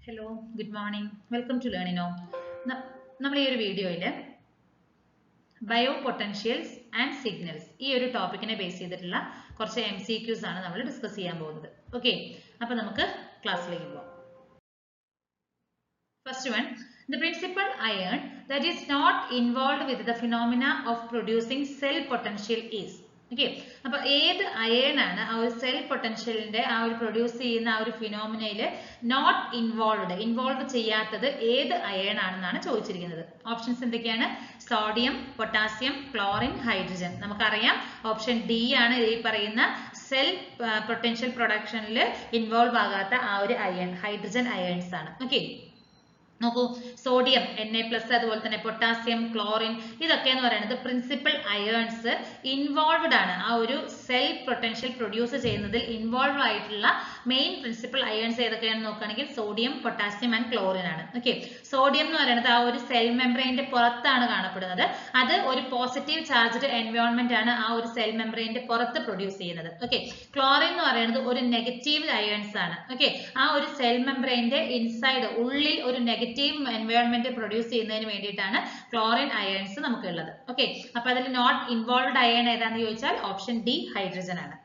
Hello, good morning, welcome to ലേണിനോ. നമ്മൾ ഈ ഒരു വീഡിയോയിൽ ബയോ പൊട്ടൻഷ്യൽസ് ആൻഡ് സിഗ്നൽസ് ഈ ഒരു ടോപ്പിക്കിനെ ബേസ് ചെയ്തിട്ടുള്ള കുറച്ച് MCQs ആണ് നമ്മൾ ഡിസ്കസ് ചെയ്യാൻ പോകുന്നത്. ഓക്കെ, അപ്പൊ നമുക്ക് ക്ലാസ്സിലേക്ക് പോകാം. First one, the principal ion that is not involved with the phenomena of producing cell potential is. Okay, അപ്പൊ ഏത് അയൺ ആണ് ആ ഒരു സെൽ പൊട്ടൻഷ്യലിന്റെ ആ ഒരു പ്രൊഡ്യൂസ് ചെയ്യുന്ന ആ ഒരു ഫിനോമിനയിൽ നോട്ട് ഇൻവോൾവ് ചെയ്യാത്തത് ഏത് അയൺ ആണെന്നാണ് ചോദിച്ചിരിക്കുന്നത്. ഓപ്ഷൻസ് എന്തൊക്കെയാണ്? Sodium, potassium, chlorine, hydrogen. നമുക്കറിയാം ഓപ്ഷൻ ഡി ആണ് ഈ പറയുന്ന സെൽ പൊട്ടൻഷ്യൽ പ്രൊഡക്ഷനിൽ ഇൻവോൾവ് ആകാത്ത ആ ഒരു അയൺ, ഹൈഡ്രജൻ അയൺസ് ആണ്. ഓക്കെ, നോക്കൂ, സോഡിയം Na+, അതുപോലെ തന്നെ പൊട്ടാസ്യം, ക്ലോറിൻ, ഇതൊക്കെ എന്ന് പറയുന്നത് പ്രിൻസിപ്പൽ അയേൺസ് ഇൻവോൾവ്ഡ് ആണ്. ആ ഒരു സെൽ പൊട്ടൻഷ്യൽ പ്രൊഡ്യൂസ് ചെയ്യുന്നതിൽ ഇൻവോൾവ് ആയിട്ടുള്ള മെയിൻ പ്രിൻസിപ്പൽ അയേൺസ് ഏതൊക്കെയാണെന്ന് നോക്കുകയാണെങ്കിൽ സോഡിയം, പൊട്ടാസ്യം ആൻഡ് ക്ലോറിൻ ആണ്. ഓക്കെ, സോഡിയം എന്ന് പറയുന്നത് ആ ഒരു സെൽ മെംബ്രെയിന്റെ പുറത്താണ് കാണപ്പെടുന്നത്. അത് ഒരു പോസിറ്റീവ് ചാർജ്ഡ് എൻവയോൺമെന്റ് ആണ് ആ ഒരു സെൽ മെംബ്രെയിന്റെ പുറത്ത് പ്രൊഡ്യൂസ് ചെയ്യുന്നത്. ഓക്കെ, ക്ലോറിൻ എന്ന് പറയുന്നത് ഒരു നെഗറ്റീവ് അയേൺസ് ആണ്. ഓക്കെ, ആ ഒരു സെൽ മെംബ്രെയിന്റെ ഇൻസൈഡ് ഉള്ളിൽ ഒരു നെഗറ്റീവ് എൻവയോൺമെന്റ് പ്രൊഡ്യൂസ് ചെയ്യുന്നതിന് വേണ്ടിയിട്ടാണ് ക്ലോറിൻ അയേൺസ് നമുക്കുള്ളത്. ഓക്കെ, അപ്പൊ അതിൽ നോട്ട് ഇൻവോൾവ്ഡ് അയൺ ഏതാണെന്ന് ചോദിച്ചാൽ ഓപ്ഷൻ ഡി ഹൈഡ്രജൻ ആണ്.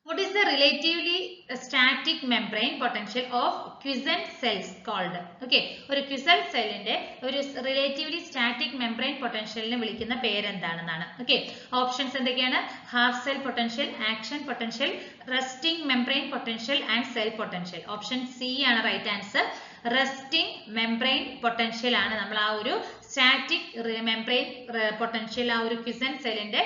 What is the relatively static membrane potential of quiescent cells called? Okay, ഒരു quiescent cellന്റെ ഒരു relatively static membrane potentialനെ വിളിക്കുന്ന പേരെന്താണെന്നാണ്. Okay, ഓപ്ഷൻസ് എന്തൊക്കെയാണ്? half cell potential, action potential, resting membrane potential and cell potential. Option C ആണ് right answer. Resting membrane potential ആണ് നമ്മൾ ആ ഒരു static membrane potential, ആ ഒരു ക്വിസന്റ് സെല്ലിന്റെ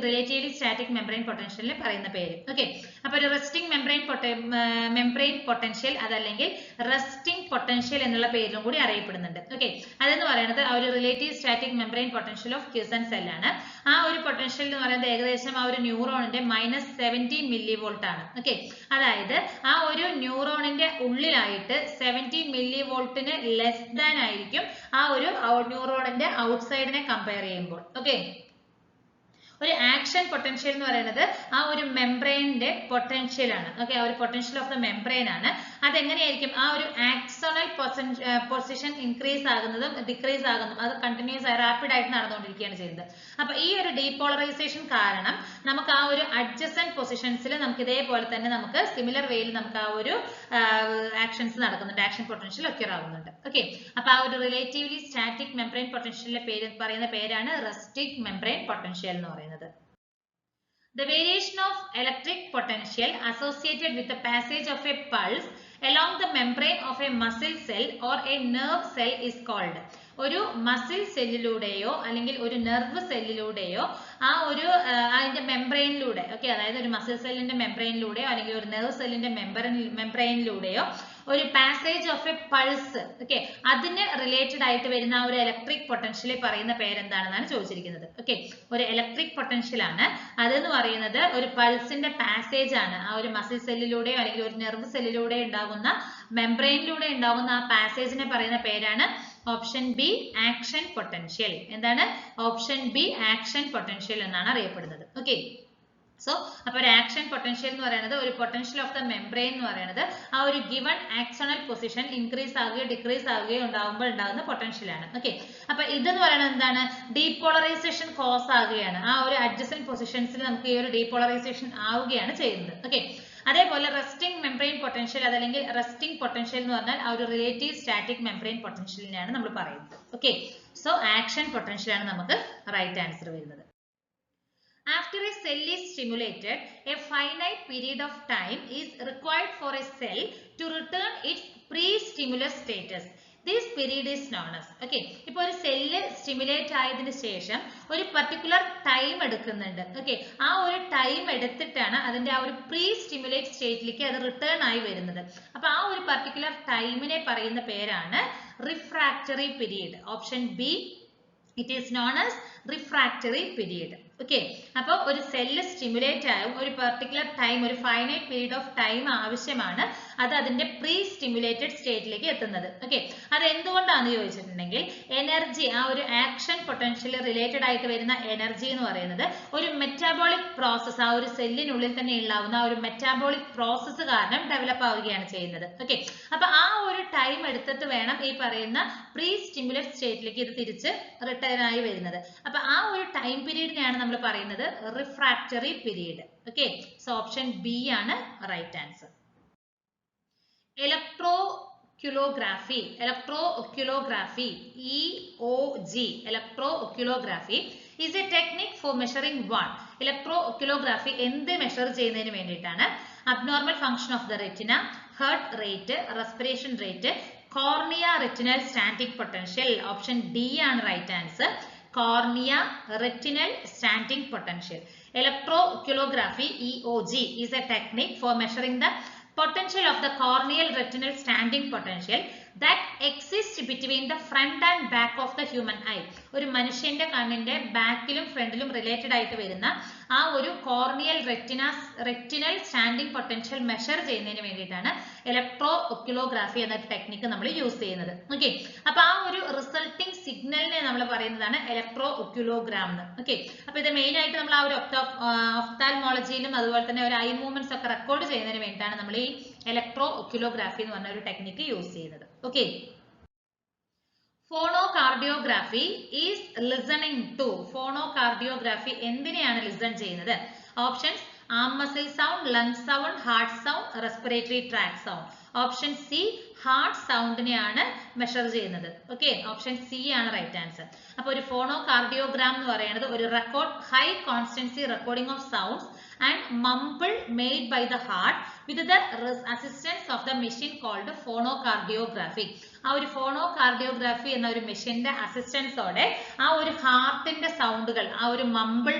റിലേറ്റീവ്ലി സ്റ്റാറ്റിക് മെംബ്രെയിൻ പൊട്ടൻഷ്യലിന് പറയുന്ന പേര്. ഓക്കെ, അപ്പൊ ഒരു റെസ്റ്റിംഗ് മെംബ്രെയിൻ പൊട്ടൻഷ്യൽ അതല്ലെങ്കിൽ റെസ്റ്റിംഗ് പൊട്ടൻഷ്യൽ എന്നുള്ള പേരിലും കൂടി അറിയപ്പെടുന്നുണ്ട്. ഓക്കെ, അതെന്ന് പറയുന്നത് ആ ഒരു relative static membrane potential of quiescent cell ആണ്. ആ ഒരു പൊട്ടൻഷ്യൽ എന്ന് പറയുന്നത് ഏകദേശം ആ ഒരു ന്യൂറോണിന്റെ -17 millivolt ആണ്. ഓക്കെ, അതായത് ആ ഒരു ന്യൂറോണിന്റെ ഉള്ളിലായിട്ട് 17 millivoltന് ലെസ് ദാൻ ആയിരിക്കും ആ ഒരു ന്യൂറോണിന്റെ ഔട്ട്സൈഡിനെ കമ്പയർ ചെയ്യുമ്പോൾ. ഓക്കെ, ഒരു ആക്ഷൻ പൊട്ടൻഷ്യൽ എന്ന് പറയുന്നത് ആ ഒരു മെംബ്രെയിനിന്റെ പൊട്ടൻഷ്യൽ ആണ്. ഓക്കെ, ആ ഒരു പൊട്ടൻഷ്യൽ ഓഫ് ദ മെംബ്രെയിൻ ആണ്. അതെങ്ങനെയായിരിക്കും? ആ ഒരു ആക്സോണൽ പൊസിഷൻ ഇൻക്രീസ് ആകുന്നതും ഡിക്രീസ് ആകുന്നതും അത് കണ്ടിന്യൂസ് റാപ്പിഡ് ആയിട്ട് നടന്നുകൊണ്ടിരിക്കുകയാണ് ചെയ്യുന്നത്. അപ്പൊ ഈ ഒരു ഡീപോളറൈസേഷൻ കാരണം നമുക്ക് ആ ഒരു അഡ്ജസന്റ് പൊസിഷൻസിൽ നമുക്ക് ഇതേപോലെ തന്നെ നമുക്ക് സിമിലർ വേയിൽ നമുക്ക് ആ ഒരു ആക്ഷൻസ് നടക്കുന്നുണ്ട്, ആക്ഷൻ പൊട്ടൻഷ്യൽ ഒക്യൂർ ആകുന്നുണ്ട്. ഓക്കെ, അപ്പൊ ആ ഒരു റിലേറ്റീവ്ലി സ്റ്റാറ്റിക് മെംബ്രെയിൻ പൊട്ടൻഷ്യലിന്റെ പറയുന്ന പേരാണ് റെസ്റ്റിക് മെംബ്രെയിൻ പൊട്ടൻഷ്യൽ എന്ന് പറയുന്നത്. The variation of electric potential associated with the passage of a pulse along the membrane of a muscle cell or a nerve cell is called. ഒരു muscle സെല്ലിലൂടെയോ അല്ലെങ്കിൽ ഒരു nerve സെല്ലിലൂടെയോ ആ ഒരു അതിന്റെ മെംബ്രെയിനിലൂടെ, ഓക്കെ, അതായത് ഒരു മസിൽ സെല്ലിന്റെ മെംബ്രെയിനിലൂടെയോ അല്ലെങ്കിൽ ഒരു നെർവ് സെല്ലിന്റെ മെംബ്രെയിനിലൂടെയോ ഒരു passage of A pulse, okay, അതിന് റിലേറ്റഡ് ആയിട്ട് വരുന്ന ആ ഒരു ഇലക്ട്രിക് പൊട്ടൻഷ്യൽ പറയുന്ന പേരെന്താണെന്നാണ് ചോദിച്ചിരിക്കുന്നത്. ഓക്കെ, ഒരു ഇലക്ട്രിക് പൊട്ടൻഷ്യൽ ആണ് അതെന്ന് പറയുന്നത് ഒരു പൾസിന്റെ പാസേജ് ആണ്. ആ ഒരു മസിൽ സെല്ലിലൂടെയോ അല്ലെങ്കിൽ ഒരു നെർവ് സെല്ലിലൂടെ ഉണ്ടാകുന്ന മെംബ്രെയിനിലൂടെ ഉണ്ടാകുന്ന ആ പാസേജിനെ പറയുന്ന പേരാണ് ഓപ്ഷൻ ബി ആക്ഷൻ പൊട്ടൻഷ്യൽ. എന്താണ്? ഓപ്ഷൻ ബി ആക്ഷൻ പൊട്ടൻഷ്യൽ എന്നാണ് അറിയപ്പെടുന്നത്. ഓക്കെ, സോ അപ്പൊ ഒരു ആക്ഷൻ പൊട്ടൻഷ്യൽ എന്ന് പറയുന്നത് ഒരു പൊട്ടൻഷ്യൽ ഓഫ് ദ മെംബ്രെയിൻ എന്ന് പറയുന്നത് ആ ഒരു ഗിവൺ ആക്സോണൽ പൊസിഷൻ ഇൻക്രീസ് ആവുകയോ ഡിക്രീസ് ആവുകയോ ഉണ്ടാകുമ്പോൾ ഉണ്ടാകുന്ന പൊട്ടൻഷ്യൽ ആണ്. ഓക്കെ, അപ്പൊ ഇതെന്ന് പറയുന്നത് എന്താണ്? ഡീപോളറൈസേഷൻ കോസ് ആവുകയാണ്. ആ ഒരു അഡ്ജസന്റ് പൊസിഷൻസിൽ നമുക്ക് ഈ ഒരു ഡീപോളറൈസേഷൻ ആവുകയാണ് ചെയ്യുന്നത്. ഓക്കെ, അതേപോലെ റെസ്റ്റിംഗ് മെംബ്രെയിൻ പൊട്ടൻഷ്യൽ അതല്ലെങ്കിൽ റെസ്റ്റിംഗ് പൊട്ടൻഷ്യൽ എന്ന് പറഞ്ഞാൽ ആ ഒരു റിലേറ്റീവ് സ്റ്റാറ്റിക് മെംബ്രെയിൻ പൊട്ടൻഷ്യലിനെയാണ് നമ്മൾ പറയുന്നത്. ഓക്കെ, സോ ആക്ഷൻ പൊട്ടൻഷ്യൽ ആണ് നമുക്ക് റൈറ്റ് ആൻസർ വരുന്നത്. After a cell is stimulated, a finite period of time is required for a cell to return its pre-stimulus status. This period is known as. Okay, ഇപ്പോൾ ഒരു cell stimulate ആയതിനു ശേഷം ഒരു particular time എടുക്കുന്നുണ്ട്. Okay, ആ ഒരു time എടുത്തിട്ടാണ് അതിന്റെ ആ ഒരു പ്രീ സ്റ്റിമുലേറ്റ് സ്റ്റേറ്റിലേക്ക് അത് റിട്ടേൺ ആയി വരുന്നത്. അപ്പൊ ആ ഒരു പർട്ടിക്കുലർ ടൈമിനെ പറയുന്ന പേരാണ് refractory period. Option B, it is known as refractory period. Okay, അപ്പോൾ ഒരു സെല്ല് സ്റ്റിമുലേറ്റ് ആയും ഒരു പെർട്ടിക്കുലർ ടൈം, ഒരു ഫൈനൈറ്റ് പീരീഡ് ഓഫ് ടൈം ആവശ്യമാണ് അത് അതിന്റെ പ്രീ സ്റ്റിമുലേറ്റഡ് സ്റ്റേറ്റിലേക്ക് എത്തുന്നത്. ഓക്കെ, അത് എന്തുകൊണ്ടാണെന്ന് ചോദിച്ചിട്ടുണ്ടെങ്കിൽ എനർജി, ആ ഒരു ആക്ഷൻ പൊട്ടൻഷ്യൽ റിലേറ്റഡ് ആയിട്ട് വരുന്ന എനർജി എന്ന് പറയുന്നത് ഒരു മെറ്റാബോളിക് പ്രോസസ്, ആ ഒരു സെല്ലിനുള്ളിൽ തന്നെ ഉണ്ടാവുന്ന ആ ഒരു മെറ്റാബോളിക് പ്രോസസ് കാരണം ഡെവലപ്പ് ആവുകയാണ് ചെയ്യുന്നത്. ഓക്കെ, അപ്പൊ ആ ഒരു ടൈം എടുത്തിട്ട് വേണം ഈ പറയുന്ന പ്രീ സ്റ്റിമുലേറ്റ് സ്റ്റേറ്റിലേക്ക് ഇത് തിരിച്ച് റിട്ടേൺ ആയി വരുന്നത്. അപ്പൊ ആ ഒരു ടൈം പീരീഡിനെയാണ് നമ്മൾ പറയുന്നത് refractory period. Okay, so option B ആണ് right answer. Electroculography, EOG, electroculography is a technique for measuring what? Electroculography എന്ത് മെഷർ ചെയ്യുന്നതിന് വേണ്ടിയിട്ടാണ്? Abnormal function of the retina, heart rate, respiration rate, cornea retinal stanting potential. Option D ആണ് right answer. Cornea retinal stanting potential. Electroculography, EOG, is a technique for measuring the potential of the corneal retinal standing potential that exists between the front and back of the human eye. ഒരു മനുഷ്യന്റെ കണ്ണിന്റെ ബാക്കിലും ഫ്രണ്ടിലും related ആയിട്ട് വരുന്ന ആ ഒരു corneal retinal standing potential measure ചെയ്യുന്നതിന് വേണ്ടിയിട്ടാണ് ഇലക്ട്രോഒക്യുലോഗ്രാഫി എന്ന ടെക്നിക്ക് നമ്മൾ യൂസ് ചെയ്യുന്നത്. ഓക്കെ, അപ്പൊ ആ ഒരു റിസൾട്ടിംഗ് സിഗ്നലിനെ നമ്മൾ പറയുന്നതാണ് ഇലക്ട്രോഒക്യുലോഗ്രാം എന്ന്. ഓക്കെ, അപ്പൊ ഇത് മെയിൻ ആയിട്ട് നമ്മൾ ആ ഒരു ഒഫ്താൽമോളജിയിലും അതുപോലെ തന്നെ ഒരു ഐ മൂവ്മെന്റ്സ് ഒക്കെ റെക്കോർഡ് ചെയ്യുന്നതിന് വേണ്ടിയിട്ടാണ് നമ്മൾ ഈ ഇലക്ട്രോഒക്യുലോഗ്രാഫി എന്ന് പറഞ്ഞ ഒരു ടെക്നിക്ക് യൂസ് ചെയ്യുന്നത്. Okay, phonocardiography is listening to. Phonocardiography എന്തിനെയാണ് ലിസൺ ചെയ്യുന്നത്? Options arm muscle sound, lung sound, heart sound, respiratory tract sound. Option C heart സൗണ്ടിനെയാണ് മെഷർ ചെയ്യുന്നത്. ഓക്കെ, ഓപ്ഷൻ സി ആണ് റൈറ്റ് ആൻസർ. അപ്പൊ ഒരു ഫോണോകാർഡിയോഗ്രാം എന്ന് പറയുന്നത് ഒരു record high constancy recording of sounds and mumble made by the heart with the assistance of the machine called phonocardiography. ആ ഒരു ഫോണോകാർഡിയോഗ്രാഫി എന്ന ഒരു മെഷീന്റെ അസിസ്റ്റൻസോടെ ആ ഒരു ഹാർട്ടിന്റെ സൗണ്ടുകൾ, ആ ഒരു മമ്പിൾ,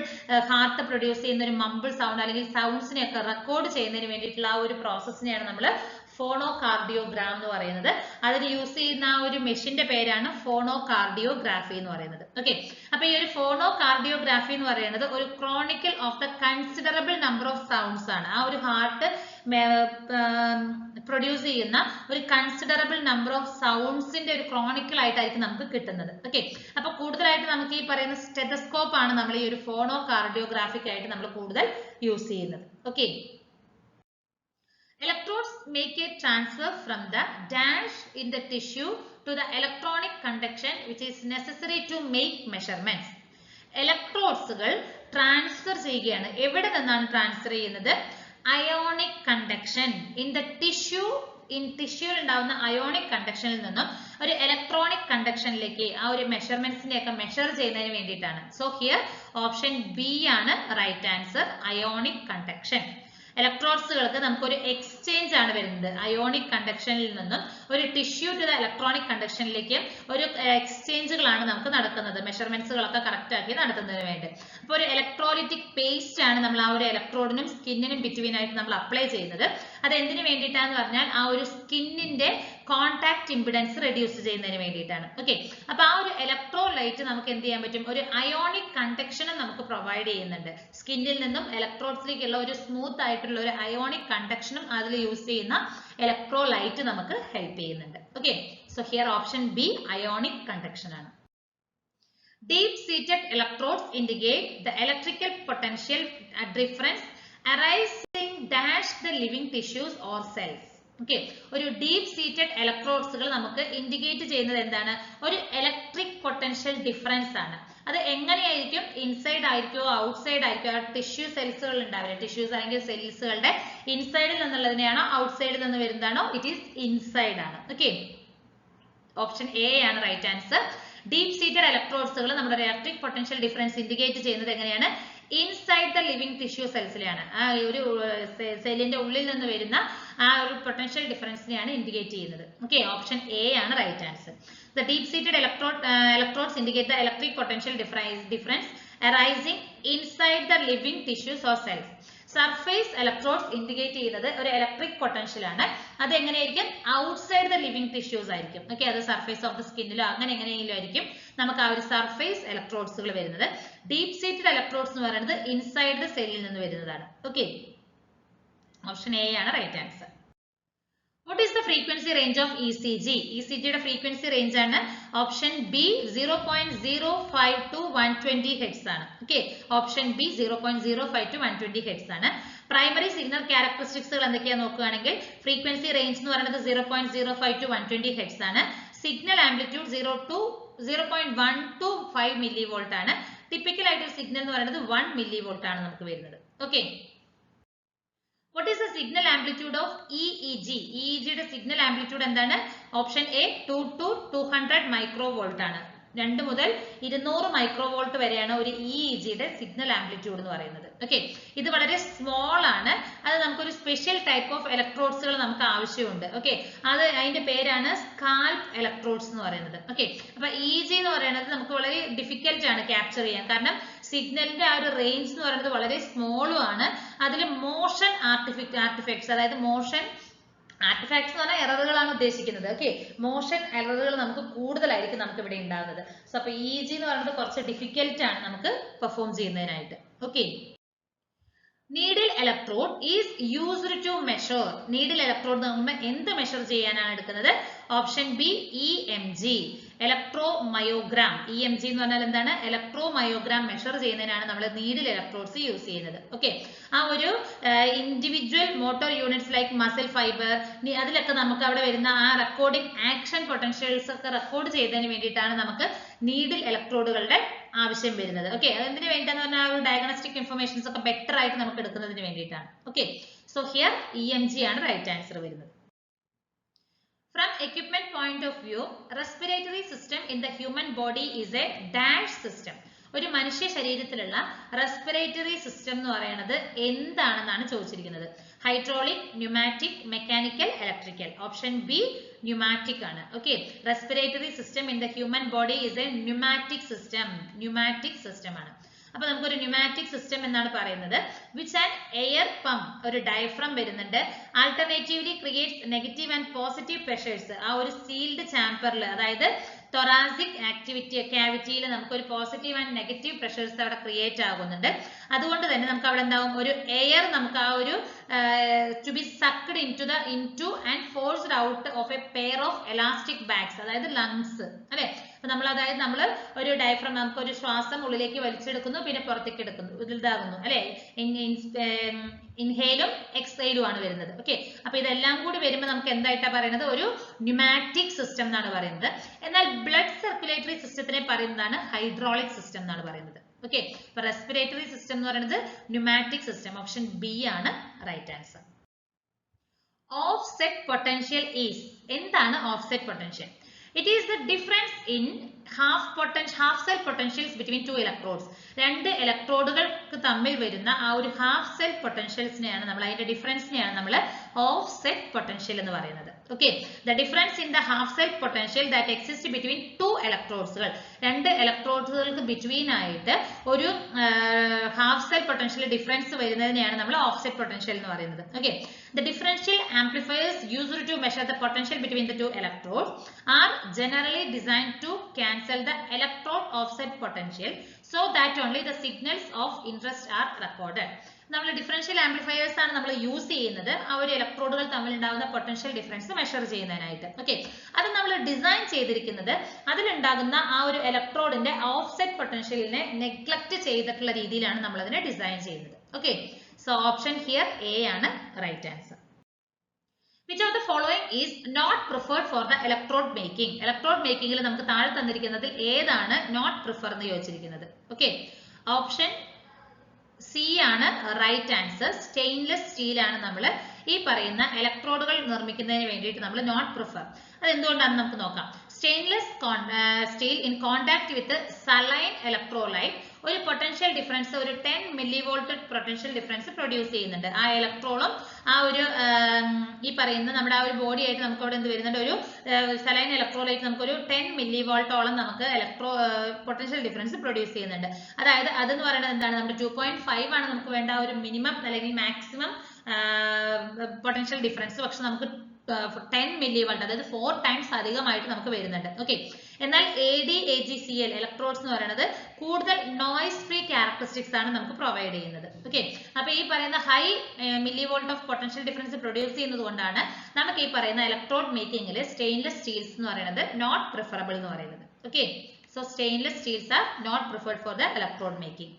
ഹാർട്ട് പ്രൊഡ്യൂസ് ചെയ്യുന്ന ഒരു മമ്പിൾ സൗണ്ട് അല്ലെങ്കിൽ സൗണ്ട്സിനെയൊക്കെ റെക്കോർഡ് ചെയ്യുന്നതിന് വേണ്ടിയിട്ടുള്ള ആ ഒരു പ്രോസസ്സിനെയാണ് നമ്മൾ ഫോണോകാർഡിയോഗ്രാം എന്ന് പറയുന്നത്. അതിന് യൂസ് ചെയ്യുന്ന ആ ഒരു മെഷീന്റെ പേരാണ് ഫോണോകാർഡിയോഗ്രാഫി എന്ന് പറയുന്നത്. ഓക്കെ, അപ്പൊ ഈ ഒരു ഫോണോകാർഡിയോഗ്രാഫി എന്ന് പറയുന്നത് ഒരു chronicle of the considerable number of sounds ആണ്. ആ ഒരു ഹാർട്ട് പ്രൊഡ്യൂസ് ചെയ്യുന്ന ഒരു കൺസിഡറബിൾ നമ്പർ ഓഫ് സൗണ്ട്സിന്റെ ഒരു ക്രോണിക്കൽ ആയിട്ടായിരിക്കും നമുക്ക് കിട്ടുന്നത്. ഓക്കെ, അപ്പൊ കൂടുതലായിട്ട് നമുക്ക് ഈ പറയുന്ന സ്റ്റെതസ്കോപ്പ് ആണ് നമ്മൾ ഈ ഒരു ഫോണോകാർഡിയോഗ്രാഫിക് ആയിട്ട് നമ്മൾ കൂടുതൽ യൂസ് ചെയ്യുന്നത്. Okay, electrodes make a transfer from the dash in the tissue to the electronic conduction which is necessary to make measurements. Electrodes transfer ചെയ്യുകയാണ്. എവിടെ നിന്നാണ് ട്രാൻസ്ഫർ ചെയ്യുന്നത്? Ionic conduction in the tissue. ടിഷ്യൂവിൽ ഉണ്ടാവുന്ന അയോണിക് കണ്ടക്ഷനിൽ നിന്നും ഒരു ഇലക്ട്രോണിക് കണ്ടക്ഷനിലേക്ക് ആ ഒരു മെഷർമെന്റ്സിനെ ഒക്കെ മെഷർ ചെയ്യുന്നതിന് വേണ്ടിയിട്ടാണ്. സോ ഹിയർ ഓപ്ഷൻ ബി ആണ് റൈറ്റ് ആൻസർ, അയോണിക് കണ്ടക്ഷൻ. ഇലക്ട്രോഡ്സുകൾക്ക് നമുക്കൊരു എക്സ്ചേഞ്ച് ആണ് വരുന്നത്. അയോണിക് കണ്ടക്ഷനിൽ നിന്നും ഒരു ടിഷ്യൂ ടു ദ ഇലക്ട്രോണിക് കണ്ടക്ഷനിലേക്ക് ഒരു എക്സ്ചേഞ്ചുകളാണ് നമുക്ക് നടക്കുന്നത്, മെഷർമെന്റ്സുകളൊക്കെ കറക്റ്റ് ആക്കി നടത്തുന്നതിന് വേണ്ടി. അപ്പോൾ ഒരു ഇലക്ട്രോലിറ്റിക് പേസ്റ്റ് ആണ് നമ്മൾ ആ ഒരു ഇലക്ട്രോഡിനും സ്കിന്നിനും ബിറ്റ്വീൻ ആയിട്ട് നമ്മൾ അപ്ലൈ ചെയ്യുന്നത്. അത് എന്തിനു വേണ്ടിയിട്ടാന്ന് പറഞ്ഞാൽ ആ ഒരു സ്കിന്നിന്റെ കോൺടാക്ട് ഇംപിഡൻസ് റെഡ്യൂസ് ചെയ്യുന്നതിന് വേണ്ടിയിട്ടാണ്. ഓക്കെ, അപ്പൊ ആ ഒരു ഇലക്ട്രോലൈറ്റ് നമുക്ക് എന്ത് ചെയ്യാൻ പറ്റും? ഒരു അയോണിക് കണ്ടക്ഷനും നമുക്ക് പ്രൊവൈഡ് ചെയ്യുന്നുണ്ട്. സ്കിന്നിൽ നിന്നും ഇലക്ട്രോഡ്സിലേക്കുള്ള ഒരു സ്മൂത്ത് ആയിട്ടുള്ള ഒരു അയോണിക് കണ്ടക്ഷനും അതിൽ യൂസ് ചെയ്യുന്ന ഇലക്ട്രോലൈറ്റ് നമുക്ക് ഹെൽപ്പ് ചെയ്യുന്നുണ്ട്. Okay, so here option B ionic conduction ആണ്. Deep seated electrodes indicate the electrical potential difference arising dash the living tissues or cells. Okay, ഒരു ഡീപ് സീറ്റഡ് ഇലക്ട്രോഡ്സുകൾ നമുക്ക് ഇൻഡിക്കേറ്റ് ചെയ്യുന്നത് എന്താണ്? ഒരു ഇലക്ട്രിക് പൊട്ടൻഷ്യൽ ഡിഫറൻസ് ആണ്. അത് എങ്ങനെയായിരിക്കും? ഇൻസൈഡ് ആയിരിക്കോ ഔട്ട്സൈഡ് ആയിരിക്കോ? ടിഷ്യൂ സെൽസുകൾ ഉണ്ടാവില്ല, ടിഷ്യൂസ് അല്ലെങ്കിൽ സെൽസുകളുടെ ഇൻസൈഡിൽ നിന്നുള്ളതിനെയാണോ ഔട്ട്സൈഡിൽ നിന്ന് വരുന്നതാണോ? ഇറ്റ് ഈസ് ഇൻസൈഡ് ആണ്. ഓക്കെ, ഓപ്ഷൻ എ ആണ് റൈറ്റ് ആൻസർ. ഡീപ് സീറ്റഡ് ഇലക്ട്രോഡ്സുകൾ നമ്മുടെ ഇലക്ട്രിക് പൊട്ടൻഷ്യൽ ഡിഫറൻസ് ഇൻഡിക്കേറ്റ് ചെയ്യുന്നത് എങ്ങനെയാണ്? ഇൻസൈഡ് ദ ലിവിംഗ് ടിഷ്യൂ സെൽസിലാണ്. ആ ഒരു സെല്ലിന്റെ ഉള്ളിൽ നിന്ന് വരുന്ന ആ ഒരു പൊട്ടൻഷ്യൽ ഡിഫറൻസിനെയാണ് ഇൻഡിക്കേറ്റ് ചെയ്യുന്നത്. ഓക്കെ, ഓപ്ഷൻ എ ആണ് right answer. The deep seated electrodes indicate the electric potential difference arising inside the living tissues or cells. Surface electrodes indicate ചെയ്യുന്നത് ഒരു ഇലക്ട്രിക് പൊട്ടൻഷ്യൽ ആണ്. അത് എങ്ങനെയായിരിക്കും? ഔട്ട്സൈഡ് ദ ലിവിംഗ് ടിഷ്യൂസ് ആയിരിക്കും. Okay, അത് surface of the സ്കിന്നിലോ അങ്ങനെ എങ്ങനെയെങ്കിലും ആയിരിക്കും നമുക്ക് ആ ഒരു സർഫേസ് ഇലക്ട്രോഡ്സുകൾ വരുന്നത്. ഡീപ് സീറ്റഡ് ഇലക്ട്രോഡ്സ് എന്ന് പറയുന്നത് ഇൻസൈഡ് ദ സെല്ലിൽ നിന്ന് വരുന്നതാണ്. ഓക്കെ, ഓപ്ഷൻ എ ആണ് right answer. What is the frequency range of ECG? ECG യുടെ frequency range ആണ് ഓപ്ഷൻ ബി 0.05 to 120 Hz ആണ്. Okay, option B 0.05 to 120 Hz ആണ്. പ്രൈമറി സിഗ്നൽ ക്യാരക്ടറിസ്റ്റിക്സുകൾ എന്തൊക്കെയാണെന്ന് നോക്കുകയാണെങ്കിൽ ഫ്രീക്വൻസി റേഞ്ച് എന്ന് പറയുന്നത് 0.05 to 120 Hz ആണ്. സിഗ്നൽ ആംപ്ലിറ്റ്യൂഡ് 0.1 to 5 millivolt ആണ്. ടിപ്പിക്കൽ ആയിട്ട് സിഗ്നൽ എന്ന് പറയുന്നത് 1 millivolt ആണ് നമുക്ക് വരുന്നത്. Okay. What is the signal amplitude of EEG? EEG യുടെ signal amplitude എന്താണ്? ഓപ്ഷൻ എ 2 to 200 microvolt ആണ്. 2 മുതൽ 200 മൈക്രോവോൾട്ട് വരെയാണ് ഒരു EEG യുടെ സിഗ്നൽ ആംപ്ലിറ്റ്യൂഡ് എന്ന് പറയുന്നത്. ഓക്കെ, ഇത് വളരെ സ്മോൾ ആണ്. അത് നമുക്കൊരു സ്പെഷ്യൽ ടൈപ്പ് ഓഫ് ഇലക്ട്രോഡ്സുകൾ നമുക്ക് ആവശ്യമുണ്ട്. ഓക്കെ, അത് അതിന്റെ പേരാണ് സ്കാൽപ് ഇലക്ട്രോഡ്സ് എന്ന് പറയുന്നത്. ഓക്കെ, അപ്പൊ EEG എന്ന് പറയുന്നത് നമുക്ക് വളരെ ഡിഫിക്കൽട്ട് ആണ് ക്യാപ്ചർ ചെയ്യാൻ. കാരണം സിഗ്നലിന്റെ ആ ഒരു റേഞ്ച് എന്ന് പറയുന്നത് വളരെ സ്മോളും ആണ്. അതിൽ മോഷൻ ആർട്ടിഫാക്ട്സ്, അതായത് മോഷൻ ആർട്ടിഫാക്ട്സ് എന്ന് പറഞ്ഞാൽ എററുകളാണ് ഉദ്ദേശിക്കുന്നത്. ഓക്കെ, മോഷൻ എററുകൾ നമുക്ക് കൂടുതലായിരിക്കും നമുക്ക് ഇവിടെ ഉണ്ടാകുന്നത്. സോ അപ്പൊ EEG എന്ന് പറയുന്നത് കുറച്ച് ഡിഫിക്കൽട്ട് ആണ് നമുക്ക് പെർഫോം ചെയ്യുന്നതിനായിട്ട്. Okay, needle electrode is used to measure. Needle electrode നമ്മൾ എന്ത് മെഷർ ചെയ്യാനാണ് എടുക്കുന്നത്? Option B EMG, electromyogram. EMG എന്ന് പറഞ്ഞാൽ എന്താണ്? ഇലക്ട്രോമയോഗ്രാം മെഷർ ചെയ്യുന്നതിനാണ് നമ്മൾ നീഡിൽ ഇലക്ട്രോഡ്സ് യൂസ് ചെയ്യുന്നത്. ഓക്കെ, ആ ഒരു individual motor units like muscle fibre, അതിലൊക്കെ നമുക്ക് അവിടെ വരുന്ന ആ റെക്കോർഡിംഗ് ആക്ഷൻ പൊട്ടൻഷ്യൽസ് ഒക്കെ റെക്കോർഡ് ചെയ്യുന്നതിന് വേണ്ടിയിട്ടാണ് നമുക്ക് നീഡിൽ ഇലക്ട്രോഡുകളുടെ ആവശ്യം വരുന്നത്. ഓക്കെ, അതെന്തിനു വേണ്ടിയിട്ടാന്ന് പറഞ്ഞാൽ ആ ഒരു ഡയഗ്നോസ്റ്റിക് ഇൻഫർമേഷൻസ് ഒക്കെ ബെറ്റർ ആയിട്ട് നമുക്ക് എടുക്കുന്നതിന് വേണ്ടിയിട്ടാണ്. ഓക്കെ, സോ ഹിയർ EMG ആണ് റൈറ്റ് ആൻസർ വരുന്നത്. From equipment point of view, respiratory system in the human body is a dash system. ഒരു മനുഷ്യ ശരീരത്തിലുള്ള റെസ്പിറേറ്ററി സിസ്റ്റം എന്ന് പറയുന്നത് എന്താണെന്നാണ് ചോദിച്ചിരിക്കുന്നത്. Hydraulic, pneumatic, mechanical, electrical. Option B pneumatic ആണ്. Okay, respiratory system in the human body is a pneumatic system. Pneumatic system ആണ്. അപ്പൊ നമുക്കൊരു ന്യൂമാറ്റിക് സിസ്റ്റം എന്നാണ് പറയുന്നത്. വിച്ച് ആൻ എയർ പമ്പ്, ഒരു ഡയഫ്രം വരുന്നുണ്ട്. Alternatively creates negative and positive pressures. ആ ഒരു സീൽഡ് ചാമ്പറിൽ, അതായത് തൊറാസിക് ക്യാവിറ്റിയിൽ നമുക്കൊരു പോസിറ്റീവ് ആൻഡ് നെഗറ്റീവ് പ്രഷേഴ്സ് അവിടെ ക്രിയേറ്റ് ആകുന്നുണ്ട്. അതുകൊണ്ട് തന്നെ നമുക്ക് അവിടെ എന്താവും? ഒരു എയർ നമുക്ക് ആ ഒരു to be sucked into and forced out of a pair of elastic bags, അതായത് ലങ്സ്. അല്ലെ, അതായത് നമ്മൾ ഒരു ഡയഫ്രം, നമുക്ക് ഒരു ശ്വാസം ഉള്ളിലേക്ക് വലിച്ചെടുക്കുന്നു, പിന്നെ പുറത്തേക്ക് എടുക്കുന്നു, ഇതാകുന്നു അല്ലെ. ഇൻഹെയിലും എക്സ്ഹെയിലും ആണ് വരുന്നത്. ഓക്കെ, അപ്പൊ ഇതെല്ലാം കൂടി വരുമ്പോൾ നമുക്ക് എന്തായിട്ടാ പറയുന്നത്? ഒരു ന്യൂമാറ്റിക് സിസ്റ്റം എന്നാണ് പറയുന്നത്. എന്നാൽ ബ്ലഡ് സർക്കുലേറ്ററി സിസ്റ്റത്തിനെ പറയുന്നതാണ് ഹൈഡ്രോളിക് സിസ്റ്റം എന്നാണ് പറയുന്നത്. ഓക്കെ, അപ്പൊ റെസ്പിറേറ്ററി സിസ്റ്റം എന്ന് പറയുന്നത് ന്യൂമാറ്റിക് സിസ്റ്റം. ഓപ്ഷൻ ബി ആണ് right answer. Offset potential is. എന്താണ് offset potential? It is the difference in half cell potentials between two electrodes. രണ്ട് ഇലക്ട്രോഡുകൾക്ക് തമ്മിൽ വരുന്ന ആ ഒരു ഹാഫ് സെൽ പൊട്ടൻഷ്യൽസിനെയാണ് നമ്മൾ, അതിന്റെ ഡിഫറൻസിനെയാണ് നമ്മൾ ഓഫ്സെറ്റ് പൊട്ടൻഷ്യൽ എന്ന് പറയുന്നത്. Okay, the difference in the half cell potential that exists between two electrodes. രണ്ട് ഇലക്ട്രോഡുകൾക്ക് ബിറ്റ്വീൻ ആയിട്ട് ഒരു ഹാഫ് സെൽ പൊട്ടൻഷ്യൽ ഡിഫറൻസ് വരുന്നതിനെയാണ് നമ്മൾ ഓഫ്സെറ്റ് പൊട്ടൻഷ്യൽ എന്ന് പറയുന്നത്. Okay, the differential amplifiers used to measure the potential between the two electrodes are generally designed to cancel the electrode offset potential so that only the signals of interest are recorded. നമ്മൾ differential amplifiers ആണ് നമ്മൾ use ചെയ്യുന്നത് ആ ഒരു ഇലക്ട്രോഡുകൾ തമ്മിൽ ഉണ്ടാകുന്ന potential difference measure ചെയ്യുന്നതിനായിട്ട്. Okay, അത് നമ്മൾ ഡിസൈൻ ചെയ്തിരിക്കുന്നത് അതിലുണ്ടാകുന്ന ആ ഒരു ഇലക്ട്രോഡിന്റെ ഓഫ്സെറ്റ് പൊട്ടൻഷ്യലിനെ നെഗ്ലക്ട് ചെയ്തിട്ടുള്ള രീതിയിലാണ് നമ്മൾ അതിനെ ഡിസൈൻ ചെയ്യുന്നത്. Okay, so option here A ആണ് right answer. Which of the following is not preferred for the electrode making? Electrode making ൽ നമുക്ക് താഴെ തന്നിരിക്കുന്നതിൽ ഏതാണ് not prefer എന്ന് ചോദിച്ചിരിക്കുന്നത്? ഓക്കെ, ഓപ്ഷൻ സി ആണ് റൈറ്റ് ആൻസർ. സ്റ്റെയിൻലെസ് സ്റ്റീൽ ആണ് നമ്മൾ ഈ പറയുന്ന ഇലക്ട്രോഡുകൾ നിർമ്മിക്കുന്നതിന് വേണ്ടിയിട്ട് നമ്മൾ നോട്ട് പ്രിഫർ. അത് എന്തുകൊണ്ടാണെന്ന് നമുക്ക് നോക്കാം. Stainless steel in contact with saline electrolyte ഒരു പൊട്ടൻഷ്യൽ ഡിഫറൻസ്, ഒരു 10 millivolt പൊട്ടൻഷ്യൽ ഡിഫറൻസ് പ്രൊഡ്യൂസ് ചെയ്യുന്നുണ്ട്. ആ ഇലക്ട്രോളും ആ ഒരു ഈ പറയുന്ന നമ്മുടെ ആ ഒരു ബോഡി ആയിട്ട് നമുക്ക് അവിടെ എന്ത് വരുന്നുണ്ട്? ഒരു സലൈൻ ഇലക്ട്രോലൈറ്റ് നമുക്കൊരു 10 millivolt നമുക്ക് പൊട്ടൻഷ്യൽ ഡിഫറൻസ് പ്രൊഡ്യൂസ് ചെയ്യുന്നുണ്ട്. അതായത് അതെന്ന് പറയുന്നത് എന്താണ്? നമ്മുടെ 2.5 ആണ് നമുക്ക് വേണ്ട ഒരു മിനിമം അല്ലെങ്കിൽ മാക്സിമം പൊട്ടൻഷ്യൽ ഡിഫറൻസ്. പക്ഷെ നമുക്ക് 10 millivolt, അതായത് 4 times അധികമായിട്ട് നമുക്ക് വരുന്നുണ്ട്. ഓക്കെ, എന്നാൽ AdAgCl ഇലക്ട്രോഡ്സ് എന്ന് പറയുന്നത് കൂടുതൽ നോയ്സ് ഫ്രീ ക്യാരക്ടറിസ്റ്റിക്സ് ആണ് നമുക്ക് പ്രൊവൈഡ് ചെയ്യുന്നത്. ഓക്കെ, അപ്പൊ ഈ പറയുന്ന high millivolt of potential difference produce ചെയ്യുന്നത് കൊണ്ടാണ് നമുക്ക് ഈ പറയുന്ന ഇലക്ട്രോഡ് മേക്കിംഗിൽ സ്റ്റെയിൻലെസ് സ്റ്റീൽസ് എന്ന് പറയുന്നത് നോട്ട് പ്രിഫറബിൾ എന്ന് പറയുന്നത്. Okay, so stainless steels are not preferred for the electrode making.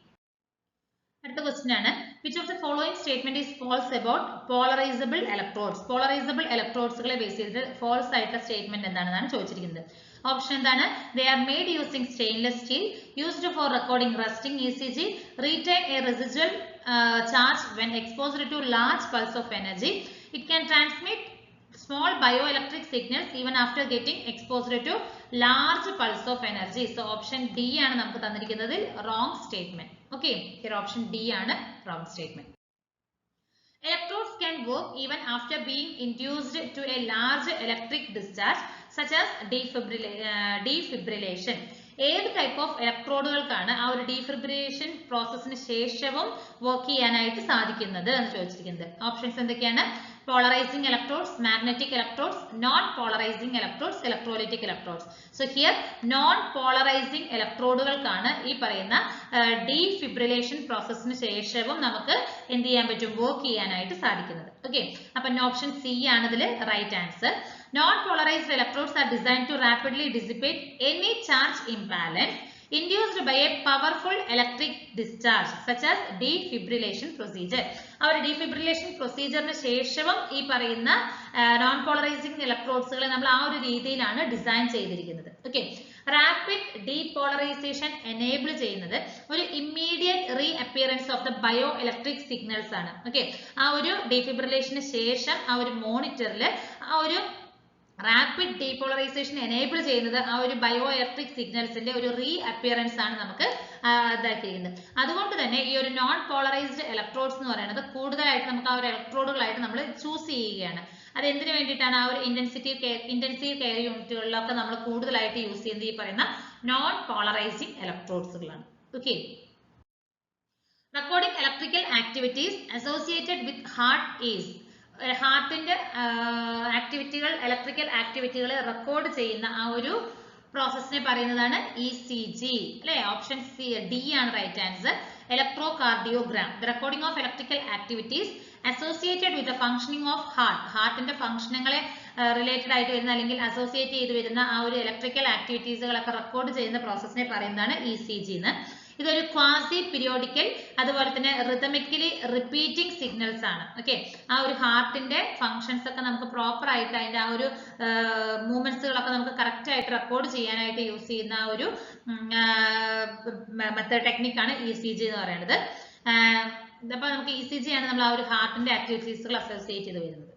അടുത്ത ക്വസ്റ്റ്യൻ ആണ്, which of the following statement is false about polarizable electrodes. Polarizable ഇലക്ട്രോഡ്സുകളെ ബേസ് ചെയ്തിട്ട് ഫോൾസ് ആയിട്ടുള്ള സ്റ്റേറ്റ്മെന്റ് എന്താണെന്നാണ് ചോദിച്ചിരിക്കുന്നത്. ഓപ്ഷൻ എന്താണ്? They are made using stainless steel, used for recording resting ECG, retain a residual charge when exposed to large pulse of energy, it can transmit small bioelectric signals even after getting exposed to large pulse of energy. So option D ആണ് നമുക്ക് തന്നിരിക്കുന്നത് wrong statement. Okay, here option D ആണ് wrong statement. Electrodes can work even after being induced to a large electric discharge such as defibrillation. ഏത് type of ഇലക്ട്രോഡുകൾക്കാണ് ആ ഒരു defibrillation പ്രോസസ്സിന് ശേഷവും work ചെയ്യാനായിട്ട് സാധിക്കുന്നത് എന്ന് ചോദിച്ചിരിക്കുന്നത്. ഓപ്ഷൻസ് എന്തൊക്കെയാണ്? Polarizing electrodes, magnetic electrodes, non polarizing electrodes, electrolytic electrodes. So here non polarizing ഇലക്ട്രോഡുകൾക്കാണ് ഈ പറയുന്ന ഡീഫിബ്രിലേഷൻ പ്രോസസ്സിന് ശേഷവും നമുക്ക് എന്ത് ചെയ്യാൻ പറ്റും? വർക്ക് ചെയ്യാനായിട്ട് സാധിക്കുന്നത്. ഓക്കെ, അപ്പൊ ഓപ്ഷൻ സി ആണ് ഇതിൽ right answer. Non-polarized electrodes are designed to rapidly dissipate any charge imbalance induced by a powerful electric discharge such as defibrillation procedure. our defibrillation procedure ന് ശേഷവും ഈ പറയുന്ന നോൺ പോളറൈസിംഗ് ഇലക്ട്രോഡ്സുകളെ നമ്മൾ ആ ഒരു രീതിയിലാണ് ഡിസൈൻ ചെയ്തിരിക്കുന്നത്. ഓക്കെ, റാപ്പിഡ് ഡീപോളറൈസേഷൻ എനേബിൾ ചെയ്യുന്നത് ഒരു immediate re appearance of the bio electric signals ആണ്. ഓക്കെ, ആ ഒരു ഡീഫിബ്രിലേഷന് ശേഷം ആ ഒരു മോണിറ്ററിൽ ആ ഒരു റാപ്പിഡ് ഡീപോളറൈസേഷൻ എനേബിൾ ചെയ്യുന്നത് ആ ഒരു ബയോ ഇലക്ട്രിക് സിഗ്നൽസിന്റെ ഒരു റീ അപ്പിയറൻസ് ആണ് നമുക്ക് ഇതാക്കിയിരിക്കുന്നത്. അതുകൊണ്ട് തന്നെ ഈ ഒരു നോൺ പോളറൈസ്ഡ് ഇലക്ട്രോഡ്സ് എന്ന് പറയുന്നത് കൂടുതലായിട്ട് നമുക്ക് ആ ഒരു ഇലക്ട്രോഡുകളായിട്ട് നമ്മൾ ചൂസ് ചെയ്യുകയാണ്. അത് എന്തിനു വേണ്ടിയിട്ടാണ്? ആ ഒരു ഇന്റൻസീവ് കെയർ യൂണിറ്റുകളിലൊക്കെ നമ്മൾ കൂടുതലായിട്ട് യൂസ് ചെയ്യുന്നത് ഈ പറയുന്ന നോൺ പോളറൈസിംഗ് ഇലക്ട്രോഡ്സുകളാണ്. Okay, recording electrical activities associated with heart is. ഹാർട്ടിന്റെ ആക്ടിവിറ്റികൾ, ഇലക്ട്രിക്കൽ ആക്ടിവിറ്റികൾ റെക്കോർഡ് ചെയ്യുന്ന ആ ഒരു പ്രോസസ്സിനെ പറയുന്നതാണ് ECG അല്ലെ. ഓപ്ഷൻ ഡി ആണ് right answer. Electrocardiogram, the recording of electrical activities associated with the functioning of heart. ഹാർട്ടിന്റെ ഫംഗ്ഷനുകളെ റിലേറ്റഡ് ആയിട്ട് വരുന്ന അല്ലെങ്കിൽ അസോസിയേറ്റ് ചെയ്ത് വരുന്ന ആ ഒരു ഇലക്ട്രിക്കൽ ആക്ടിവിറ്റീസുകളൊക്കെ റെക്കോർഡ് ചെയ്യുന്ന പ്രോസസ്സിനെ പറയുന്നതാണ് ECG എന്ന്. ഇതൊരു ക്വാസി പീരിയോഡിക്കൽ അതുപോലെ തന്നെ റിതമിക്കലി റിപ്പീറ്റിംഗ് സിഗ്നൽസ് ആണ്. ഓക്കെ, ആ ഒരു ഹാർട്ടിന്റെ ഫങ്ഷൻസ് ഒക്കെ നമുക്ക് പ്രോപ്പർ ആയിട്ട് അതിന്റെ ആ ഒരു മൂവ്മെന്റ്സുകളൊക്കെ നമുക്ക് കറക്റ്റ് ആയിട്ട് റെക്കോർഡ് ചെയ്യാനായിട്ട് യൂസ് ചെയ്യുന്ന ആ ഒരു മെത്തേഡ് ടെക്നിക്കാണ് ECG എന്ന് പറയുന്നത്. അപ്പൊ നമുക്ക് ECG ആണ് നമ്മൾ ആ ഒരു ഹാർട്ടിന്റെ ആക്ടിവിറ്റീസുകൾ അസോസിയേറ്റ് ചെയ്ത് വരുന്നത്.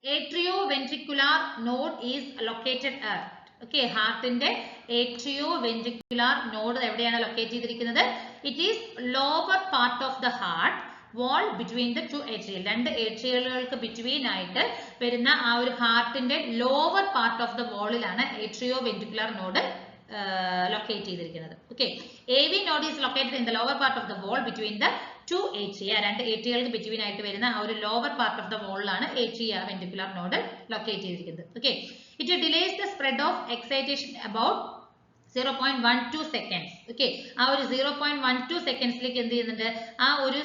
Atrioventricular node is located at. Okay, ഹാർട്ടിന്റെ ഏട്രിയോവെൻട്രിക്കുലാർ നോഡ് എവിടെയാണ് ലൊക്കേറ്റ് ചെയ്തിരിക്കുന്നത്? It is lower part of the heart wall between the two atrial. രണ്ട് ഏട്രിയലുകൾക്ക് ബിറ്റ്വീൻ ആയിട്ട് വരുന്ന ആ ഒരു ഹാർട്ടിന്റെ ലോവർ പാർട്ട് ഓഫ് ദ വാളിലാണ് ഏട്രിയോവെൻട്രിക്കുലാർ നോഡ് ലൊക്കേറ്റ് ചെയ്തിരിക്കുന്നത്. Okay, AV node is located in the lower part of the wall between the two atria. രണ്ട് ഏട്രിയകൾക്ക് ബിറ്റ്വീൻ ആയിട്ട് വരുന്ന ആ ഒരു ലോവർ പാർട്ട് ഓഫ് ദ വാളിലാണ് ഏട്രിയോവെൻട്രിക്കുലാർ നോഡ് ലൊക്കേറ്റ് ചെയ്തിരിക്കുന്നത്. Okay, it delays the spread of excitation about 0.12 seconds. Okay, ആ ഒരു 0.12 സെക്കൻഡ്സിലേക്ക് എന്ത് ചെയ്യുന്നുണ്ട്? ആ ഒരു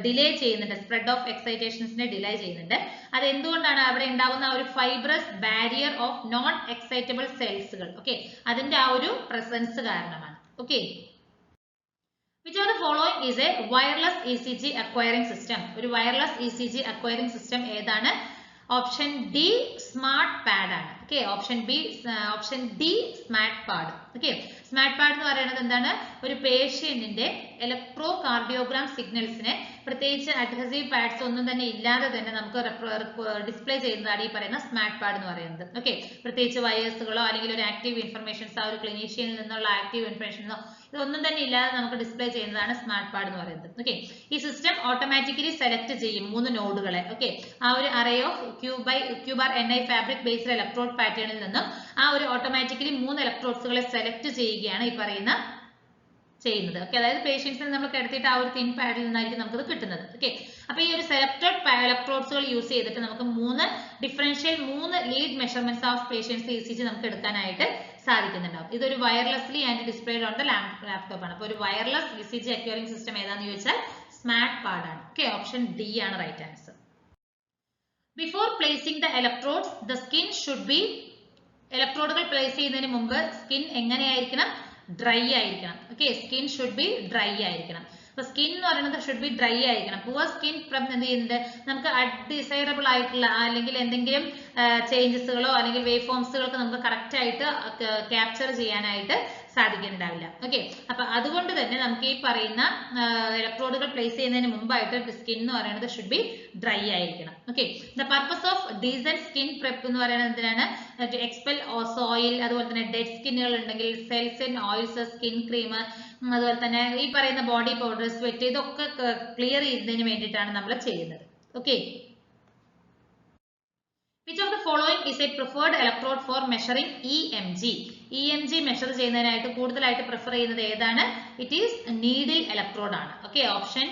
ഡിലേ ചെയ്യുന്നുണ്ട്, സ്പ്രെഡ് ഓഫ് എക്സൈറ്റേഷൻസിനെ ഡിലേ ചെയ്യുന്നുണ്ട്. അത് എന്തുകൊണ്ടാണ്? അവിടെ ഉണ്ടാകുന്ന ആ ഒരു fibrous barrier of non excitable സെൽസുകൾ. ഓക്കെ, അതിന്റെ ആ ഒരു പ്രസൻസ് കാരണമാണ്. Okay, which of the following is a wireless ECG acquiring system? ഒരു വയർലെസ് ECG acquiring system ഏതാണ്? ഓപ്ഷൻ ഡി സ്മാർട്ട് പാഡ് ആണ്. Okay, option D smart pad. Okay, smart pad എന്ന് പറയുന്നത് എന്താണ്? ഒരു പേഷ്യന്റിന്റെ ഇലക്ട്രോ കാർഡിയോഗ്രാം സിഗ്നൽസിനെ പ്രത്യേകിച്ച് അഡ്ഹസീവ് പാഡ്സ് ഒന്നും തന്നെ ഇല്ലാതെ തന്നെ നമുക്ക് ഡിസ്പ്ലേ ചെയ്യുന്നതാണ് ഈ പറയുന്ന സ്മാർട്ട് പാഡ് എന്ന് പറയുന്നത്. ഓക്കെ, പ്രത്യേകിച്ച് വയേഴ്സുകളോ അല്ലെങ്കിൽ ഒരു ആക്റ്റീവ് ഇൻഫർമേഷൻസ് ആ ഒരു ക്ലിനീഷ്യനിൽ നിന്നുള്ള ആക്റ്റീവ് ഇൻഫർമേഷൻസോ ഇതൊന്നും തന്നെ ഇല്ലാതെ നമുക്ക് ഡിസ്പ്ലേ ചെയ്യുന്നതാണ് സ്മാർട്ട് പാഡ് എന്ന് പറയുന്നത്. ഓക്കെ, ഈ സിസ്റ്റം ഓട്ടോമാറ്റിക്കലി സെലക്ട് ചെയ്യും 3 നോഡുകളെ. ഓക്കെ, ആ ഒരു array of ക്യൂബാർ Ni fabric based electrode പാറ്റേണിൽ നിന്നും ആ ഒരു ഓട്ടോമാറ്റിക്കലി 3 ഇലക്ട്രോഡ്സുകളെ സെലക്ട് ചെയ്യുകയാണ് ഈ പറയുന്ന ചെയ്യുന്നത്. ഓക്കെ, അതായത് പേഷ്യൻസിനെ നമ്മൾ കിടത്തിയിട്ട് ആ ഒരു തിൻ പാഡിൽ നിന്നായിരിക്കും നമുക്കത് കിട്ടുന്നത്. ഓക്കെ, അപ്പൊ ഈ ഒരു സെലക്ടഡ് ഇലക്ട്രോഡ്സുകൾ യൂസ് ചെയ്തിട്ട് നമുക്ക് 3 lead measurements of patient's ECG നമുക്ക് എടുക്കാനായിട്ട് സാധിക്കുന്നുണ്ടാവും. ഇതൊരു wirelessly and displayed on the laptop ആണ്. അപ്പോൾ ഒരു വയർലെസ് ECG അക്യൂറിംഗ് സിസ്റ്റം ഏതാണെന്ന് ചോദിച്ചാൽ സ്മാർട്ട് പാഡ് ആണ്. ഓക്കെ, ഓപ്ഷൻ ഡി ആണ് right answer. Before placing the electrodes the skin should be, ഇലക്ട്രോഡുകൾ പ്ലേസ് ചെയ്യുന്നതിന് മുമ്പ് സ്കിൻ എങ്ങനെയായിരിക്കണം? ഡ്രൈ ആയിരിക്കണം. Okay, skin should be dry ആയിരിക്കണം. അപ്പൊ സ്കിൻ എന്ന് പറയുന്നത് ഷുഡ് ബി ഡ്രൈ ആയിരിക്കണം. പുവർ സ്കിൻ എന്ത് ചെയ്യുന്നുണ്ട്? നമുക്ക് അൺഡിസൈറബിൾ ആയിട്ടുള്ള അല്ലെങ്കിൽ എന്തെങ്കിലും ചേഞ്ചസുകളോ അല്ലെങ്കിൽ വേവ് ഫോംസുകൾക്ക് നമുക്ക് കറക്റ്റ് ആയിട്ട് ക്യാപ്ചർ ചെയ്യാനായിട്ട് സാധിക്കുന്നുണ്ടാവില്ല. ഓക്കെ, അപ്പൊ അതുകൊണ്ട് തന്നെ നമുക്ക് ഈ പറയുന്ന ഇലക്ട്രോഡുകൾ പ്ലേസ് ചെയ്യുന്നതിന് മുമ്പായിട്ട് സ്കിൻ എന്ന് പറയുന്നത് ഷുഡ് ബി ഡ്രൈ ആയിരിക്കണം. Okay, the purpose of decent skin prep എന്ന് പറയുന്നത് എന്തിനാണ്? എക്സ്പെൽ സോയിൽ, അതുപോലെ തന്നെ ഡെഡ് സ്കിന്നുകൾ ഉണ്ടെങ്കിൽ cells and oils, skin cream, അതുപോലെ തന്നെ ഈ പറയുന്ന ബോഡി പൗഡർ, സ്വെറ്റ്, ഇതൊക്കെ ക്ലിയർ ചെയ്യുന്നതിന് വേണ്ടിയിട്ടാണ് നമ്മൾ ചെയ്യുന്നത്. Okay, which of the following is a preferred electrode for measuring EMG? EMG measure ചെയ്യുന്നതിനായിട്ട് കൂടുതലായിട്ട് പ്രിഫർ ചെയ്യുന്നത് ഏതാണ്? ഇറ്റ് ഈസ് നീഡിൽ ഇലക്ട്രോഡ് ആണ്. ഓക്കെ, ഓപ്ഷൻ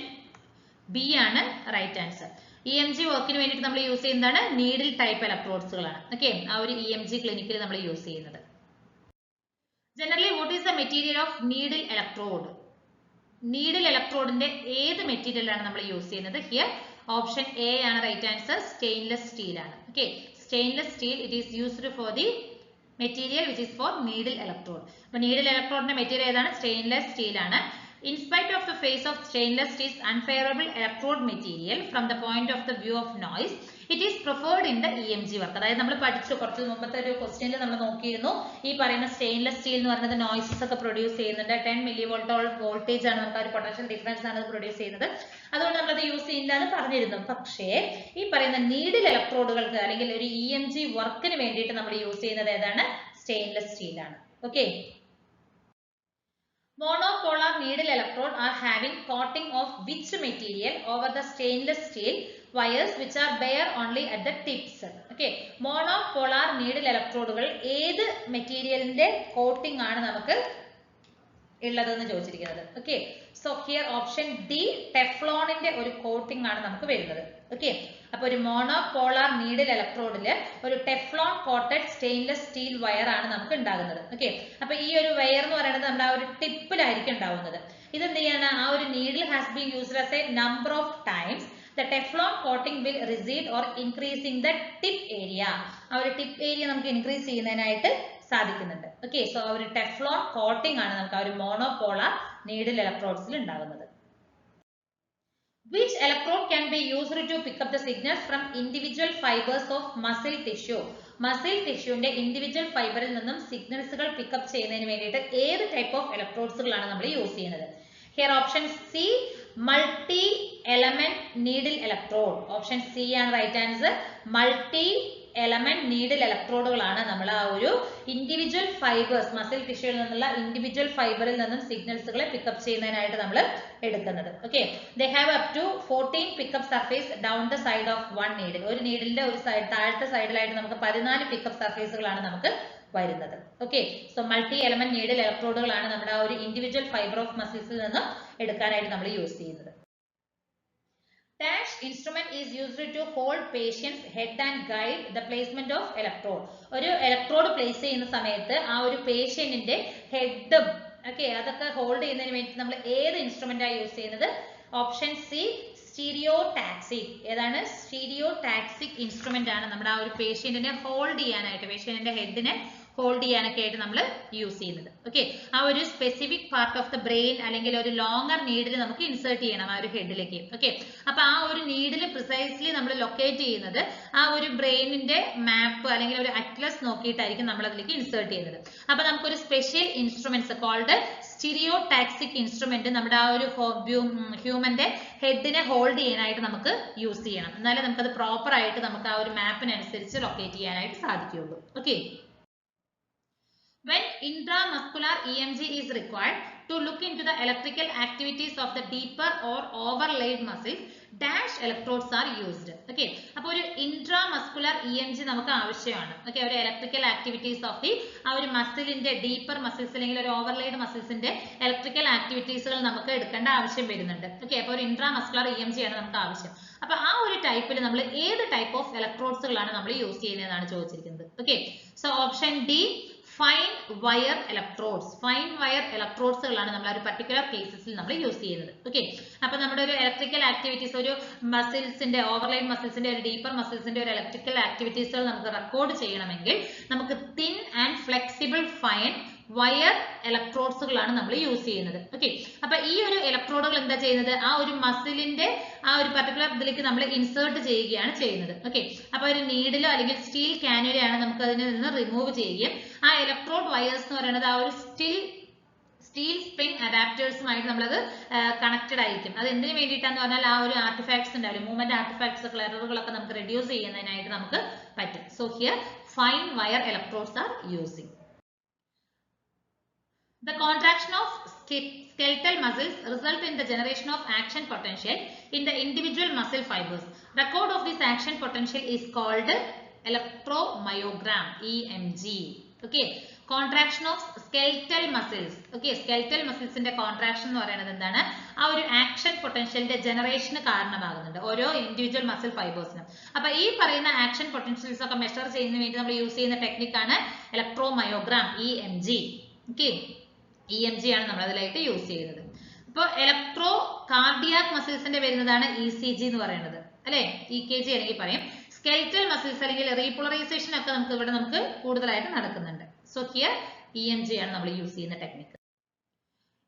ബി ആണ് റൈറ്റ് ആൻസർ. EMG വർക്കിന് വേണ്ടിയിട്ട് നമ്മൾ യൂസ് ചെയ്യുന്നതാണ് നീഡിൽ ടൈപ്പ് ഇലക്ട്രോഡ്സുകളാണ്. ഓക്കെ, ആ ഒരു EMG ക്ലിനിക്കിൽ നമ്മൾ യൂസ് ചെയ്യുന്നത്. Generally what is the material of needle electrode? Needle ഇലക്ട്രോഡിന്റെ ഏത് മെറ്റീരിയലാണ് നമ്മൾ യൂസ് ചെയ്യുന്നത്? ഹിയർ ഓപ്ഷൻ എ ആണ് റൈറ്റ് ആൻസർ. സ്റ്റെയിൻലെസ് സ്റ്റീൽ ആണ്. Okay, stainless steel it is used for the material which is for needle electrode. അപ്പൊ needle ഇലക്ട്രോഡിന്റെ material ഏതാണ്? സ്റ്റെയിൻലെസ് സ്റ്റീൽ ആണ്. In spite of the face of stainless steel's unfavorable electrode material from the point of the view of noise, it is preferred in the EMG work. അതായത് നമ്മൾ പഠിച്ചു കുറച്ച് മുമ്പത്തെ ഒരു ക്വസ്റ്റ്യനിൽ നമ്മൾ നോക്കിയിരുന്നു ഈ പറയുന്ന സ്റ്റെയിൻലെസ് സ്റ്റീൽ എന്ന് പറയുന്നത് നോയ്സസ് ഒക്കെ പ്രൊഡ്യൂസ് ചെയ്യുന്നുണ്ട്. 10 millivolt വോൾട്ടേജ് ആണ് നമുക്ക് ആ ഒരു പൊട്ടൻഷ്യൽ ഡിഫറൻസ് ആണ് പ്രൊഡ്യൂസ് ചെയ്യുന്നത്. അതുകൊണ്ട് നമ്മളത് യൂസ് ചെയ്യില്ല എന്ന് പറഞ്ഞിരുന്നു. പക്ഷേ ഈ പറയുന്ന നീഡിൽ ഇലക്ട്രോഡുകൾക്ക് അല്ലെങ്കിൽ ഒരു EMG വർക്കിന് വേണ്ടിയിട്ട് നമ്മൾ യൂസ് ചെയ്യുന്നത് ഏതാണ്? സ്റ്റെയിൻലെസ് സ്റ്റീൽ ആണ്. Okay, monopolar needle electrode are having coating of which material over the stainless steel wires which are bare only at the tips? Okay, monopolar needle electrodeകൾ ഏത് മെറ്റീരിയലിന്റെ കോട്ടിംഗ് ആണ് നമുക്ക് ഉള്ളതെന്ന് ചോദിച്ചിരിക്കുന്നത്. Okay, so here option D ടെഫ്ലോണിന്റെ ഒരു coating ആണ് നമുക്ക് വരുന്നത്. ഓക്കെ, അപ്പൊ ഒരു മോണോപോളാർ നീഡിൽ ഇലക്ട്രോഡില് ഒരു Teflon coated stainless steel wire ആണ് നമുക്ക് ഉണ്ടാകുന്നത്. ഓക്കെ, അപ്പൊ ഈ ഒരു വയർ എന്ന് പറയുന്നത് നമ്മുടെ ആ ഒരു ടിപ്പിലായിരിക്കും ഉണ്ടാവുന്നത്. ഇത് എന്ത് ചെയ്യാണ്? ആ ഒരു needle has been used as A number of times. The Teflon coating will recede or increasing the tip area. ആ ഒരു ടിപ്പ് ഏരിയ നമുക്ക് ഇൻക്രീസ് ചെയ്യുന്നതിനായിട്ട് സാധിക്കുന്നുണ്ട്. ഓക്കെ, സോ ആ ഒരു ടെഫ്ലോൺ കോട്ടിംഗ് ആണ് നമുക്ക് ആ ഒരു മോണോപോളാർ നീഡിൽ ഇലക്ട്രോഡ്സിൽ ഉണ്ടാകുന്നത്. Which electrode can be used to pick up the signals from individual fibers of muscle tissue? Muscle ടിഷ്യൂന്റെ ഇൻഡിവിജ്വൽ ഫൈബറിൽ നിന്നും സിഗ്നൽസുകൾ പിക്കപ്പ് ചെയ്യുന്നതിന് വേണ്ടിയിട്ട് ഏത് ടൈപ്പ് ഓഫ് ഇലക്ട്രോഡ്സുകളാണ് നമ്മൾ യൂസ് ചെയ്യുന്നത്? Here option C multi element needle electrode. Option C ആണ് right answer. Multi element needle ഇലക്ട്രോഡുകളാണ് നമ്മൾ ആ ഒരു ഇൻഡിവിജ്വൽ ഫൈബേഴ്സ് മസിൽ ടിഷ്യൂയിൽ നിന്നുള്ള ഇൻഡിവിജ്വൽ ഫൈബറിൽ നിന്നും സിഗ്നൽസുകളെ പിക്കപ്പ് ചെയ്യുന്നതിനായിട്ട് നമ്മൾ എടുക്കുന്നത്. Okay, they have up to 14 pickup surface down the side of one needle. ഒരു നീഡിലിന്റെ ഒരു സൈഡ് താഴത്തെ സൈഡിലായിട്ട് നമുക്ക് 14 പിക്കപ്പ് സർഫേസുകളാണ് നമുക്ക് വരുന്നത്. Okay, so multi element needle ഇലക്ട്രോഡുകളാണ് നമ്മുടെ ആ ഒരു ഇൻഡിവിജ്വൽ ഫൈബർ ഓഫ് മസിൽസിൽ നിന്നും എടുക്കാനായിട്ട് നമ്മൾ യൂസ് ചെയ്യുന്നത്. Dash instrument is used to hold patient's head and guide the placement of electrode. ഒരു ഇലക്ട്രോഡ് പ്ലേസ് ചെയ്യുന്ന സമയത്ത് ആ ഒരു പേഷ്യന്റിന്റെ ഹെഡും ഓക്കെ അതൊക്കെ ഹോൾഡ് ചെയ്യുന്നതിന് വേണ്ടി നമ്മൾ ഏത് ഇൻസ്ട്രുമെന്റ് ആണ് യൂസ് ചെയ്യുന്നത്? Option C stereotaxic. ഏതാണ്? സ്റ്റീരിയോ ടാക്സിക് ഇൻസ്ട്രുമെന്റ് ആണ് നമ്മുടെ ആ ഒരു പേഷ്യന്റിനെ ഹോൾഡ് ചെയ്യാനായിട്ട് പേഷ്യന്റിന്റെ ഹെഡിനെ ഹോൾഡ് ചെയ്യാനൊക്കെ ആയിട്ട് നമ്മൾ യൂസ് ചെയ്യുന്നത്. ഓക്കെ, ആ ഒരു specific part of the brain അല്ലെങ്കിൽ ഒരു ലോങ്ങർ നീഡിൽ നമുക്ക് ഇൻസേർട്ട് ചെയ്യണം ആ ഒരു ഹെഡിലേക്ക്. ഓക്കെ, അപ്പൊ ആ ഒരു നീഡിൽ പ്രിസൈസ്ലി നമ്മൾ ലൊക്കേറ്റ് ചെയ്യുന്നത് ആ ഒരു ബ്രെയിനിന്റെ മാപ്പ് അല്ലെങ്കിൽ ഒരു അറ്റ്ലസ് നോക്കിയിട്ടായിരിക്കും നമ്മൾ അതിലേക്ക് ഇൻസേർട്ട് ചെയ്യുന്നത്. അപ്പൊ നമുക്കൊരു special instruments called stereotaxic instrument നമ്മുടെ ആ ഒരു ഹ്യൂമന്റെ ഹെഡിനെ ഹോൾഡ് ചെയ്യാനായിട്ട് നമുക്ക് യൂസ് ചെയ്യണം. എന്നാലേ നമുക്കത് പ്രോപ്പർ ആയിട്ട് നമുക്ക് ആ ഒരു മാപ്പിനനുസരിച്ച് ലൊക്കേറ്റ് ചെയ്യാനായിട്ട് സാധിക്കുകയുള്ളൂ. Okay, When intramuscular EMG is required to look into the electrical activities of the deeper or overlaid muscles, dash electrodes are used. Okay. അപ്പോൾ ഒരു intramuscular EMG നമുക്ക് ആവശ്യമാണ്. Okay. ഒരു electrical activities of the ആ ഒരു മസിലിന്റെ deeper muscles അല്ലെങ്കിൽ ഒരു ഓവർലെയ്ഡ് മസിൽസിന്റെ electrical ആക്ടിവിറ്റീസുകൾ നമുക്ക് എടുക്കേണ്ട ആവശ്യം വരുന്നുണ്ട്. ഓക്കെ. അപ്പോൾ ഒരു ഇൻട്രാമസ്കുലർ EMG ആണ് നമുക്ക് ആവശ്യം. അപ്പൊ ആ ഒരു ടൈപ്പിൽ നമ്മൾ ഏത് ടൈപ്പ് ഓഫ് ഇലക്ട്രോഡ്സുകളാണ് നമ്മൾ യൂസ് ചെയ്യുന്നതെന്നാണ് ചോദിച്ചിരിക്കുന്നത്. Okay. So option D fine wire electrodes. Fine wire ഇലക്ട്രോഡ്സുകളാണ് നമ്മൾ ഒരു പർട്ടിക്കുലർ കേസസിൽ നമ്മൾ യൂസ് ചെയ്യുന്നത്. ഓക്കെ. അപ്പൊ നമ്മുടെ ഒരു ഇലക്ട്രിക്കൽ ആക്ടിവിറ്റീസ് ഒരു മസിൽസിന്റെ ഓവർലൈൻ മസിൽസിന്റെ ഒരു ഡീപ്പർ മസിൽസിന്റെ ഒരു ഇലക്ട്രിക്കൽ ആക്ടിവിറ്റീസുകൾ നമുക്ക് റെക്കോർഡ് ചെയ്യണമെങ്കിൽ നമുക്ക് thin and flexible fine wire ഇലക്ട്രോഡ്സുകളാണ് നമ്മൾ യൂസ് ചെയ്യുന്നത്. ഓക്കെ. അപ്പൊ ഈ ഒരു ഇലക്ട്രോഡുകൾ എന്താ ചെയ്യുന്നത്, ആ ഒരു മസിലിന്റെ ആ ഒരു പർട്ടിക്കുലർ ഇതിലേക്ക് നമ്മൾ ഇൻസേർട്ട് ചെയ്യുകയാണ് ചെയ്യുന്നത്. ഓക്കെ. അപ്പൊ ഒരു നീഡിലോ അല്ലെങ്കിൽ സ്റ്റീൽ കാനുലയാണ് നമുക്ക് അതിൽ നിന്ന് റിമൂവ് ചെയ്യുകയും ആ ഇലക്ട്രോഡ് വയേഴ്സ് എന്ന് പറയുന്നത് ആ ഒരു സ്റ്റീൽ സ്പ്രിംഗ് അഡാപ്റ്റേഴ്സുമായിട്ട് നമ്മളത് കണക്റ്റഡ് ആയിരിക്കും. അത് എന്തിനു വേണ്ടിയിട്ടാന്ന് പറഞ്ഞാൽ ആ ഒരു ആർട്ടിഫാക്ട്സ് ഉണ്ടാവില്ല, മൂവ്മെന്റ് ആർട്ടിഫാക്ട്സ് എററുകളൊക്കെ നമുക്ക് റെഡ്യൂസ് ചെയ്യുന്നതിനായിട്ട് നമുക്ക് പറ്റും. So here fine wire electrodes are using. The contraction of skeletal muscles result in the generation of action potential in the individual muscle fibers. Record of this action potential is called electromyogram, EMG. Okay. Contraction of skeletal muscles. Okay. Skeletal muscles in the contraction എന്ന് പറയുന്നത് എന്താണ്, ആ ഒരു action പൊട്ടൻഷ്യലിന്റെ ജനറേഷന് കാരണമാകുന്നുണ്ട് ഓരോ individual muscle ഫൈബേഴ്സിനും. അപ്പൊ ഈ പറയുന്ന ആക്ഷൻ പൊട്ടൻഷ്യൽസ് ഒക്കെ മെഷർ ചെയ്യുന്നതിന് വേണ്ടി നമ്മൾ യൂസ് ചെയ്യുന്ന ടെക്നിക്കാണ് ഇലക്ട്രോമയോഗ്രാം, EMG. ഓക്കെ. EMG ആണ് നമ്മൾ അതിലായിട്ട് യൂസ് ചെയ്യുന്നത്. അപ്പോൾ ഇലക്ട്രോ കാർഡിയാക് മസിൽസിന്റെ വരുന്നതാണ് ECG എന്ന് പറയുന്നത് അല്ലെ, EKG അല്ലെങ്കിൽ പറയും. സ്കെൽറ്റൽ മസിൽസ് അല്ലെങ്കിൽ റീപോളറൈസേഷൻ ഒക്കെ നമുക്ക് കൂടുതലായിട്ട് നടക്കുന്നുണ്ട്. സോ ഹിയർ EMG ആണ് നമ്മൾ യൂസ് ചെയ്യുന്ന technique.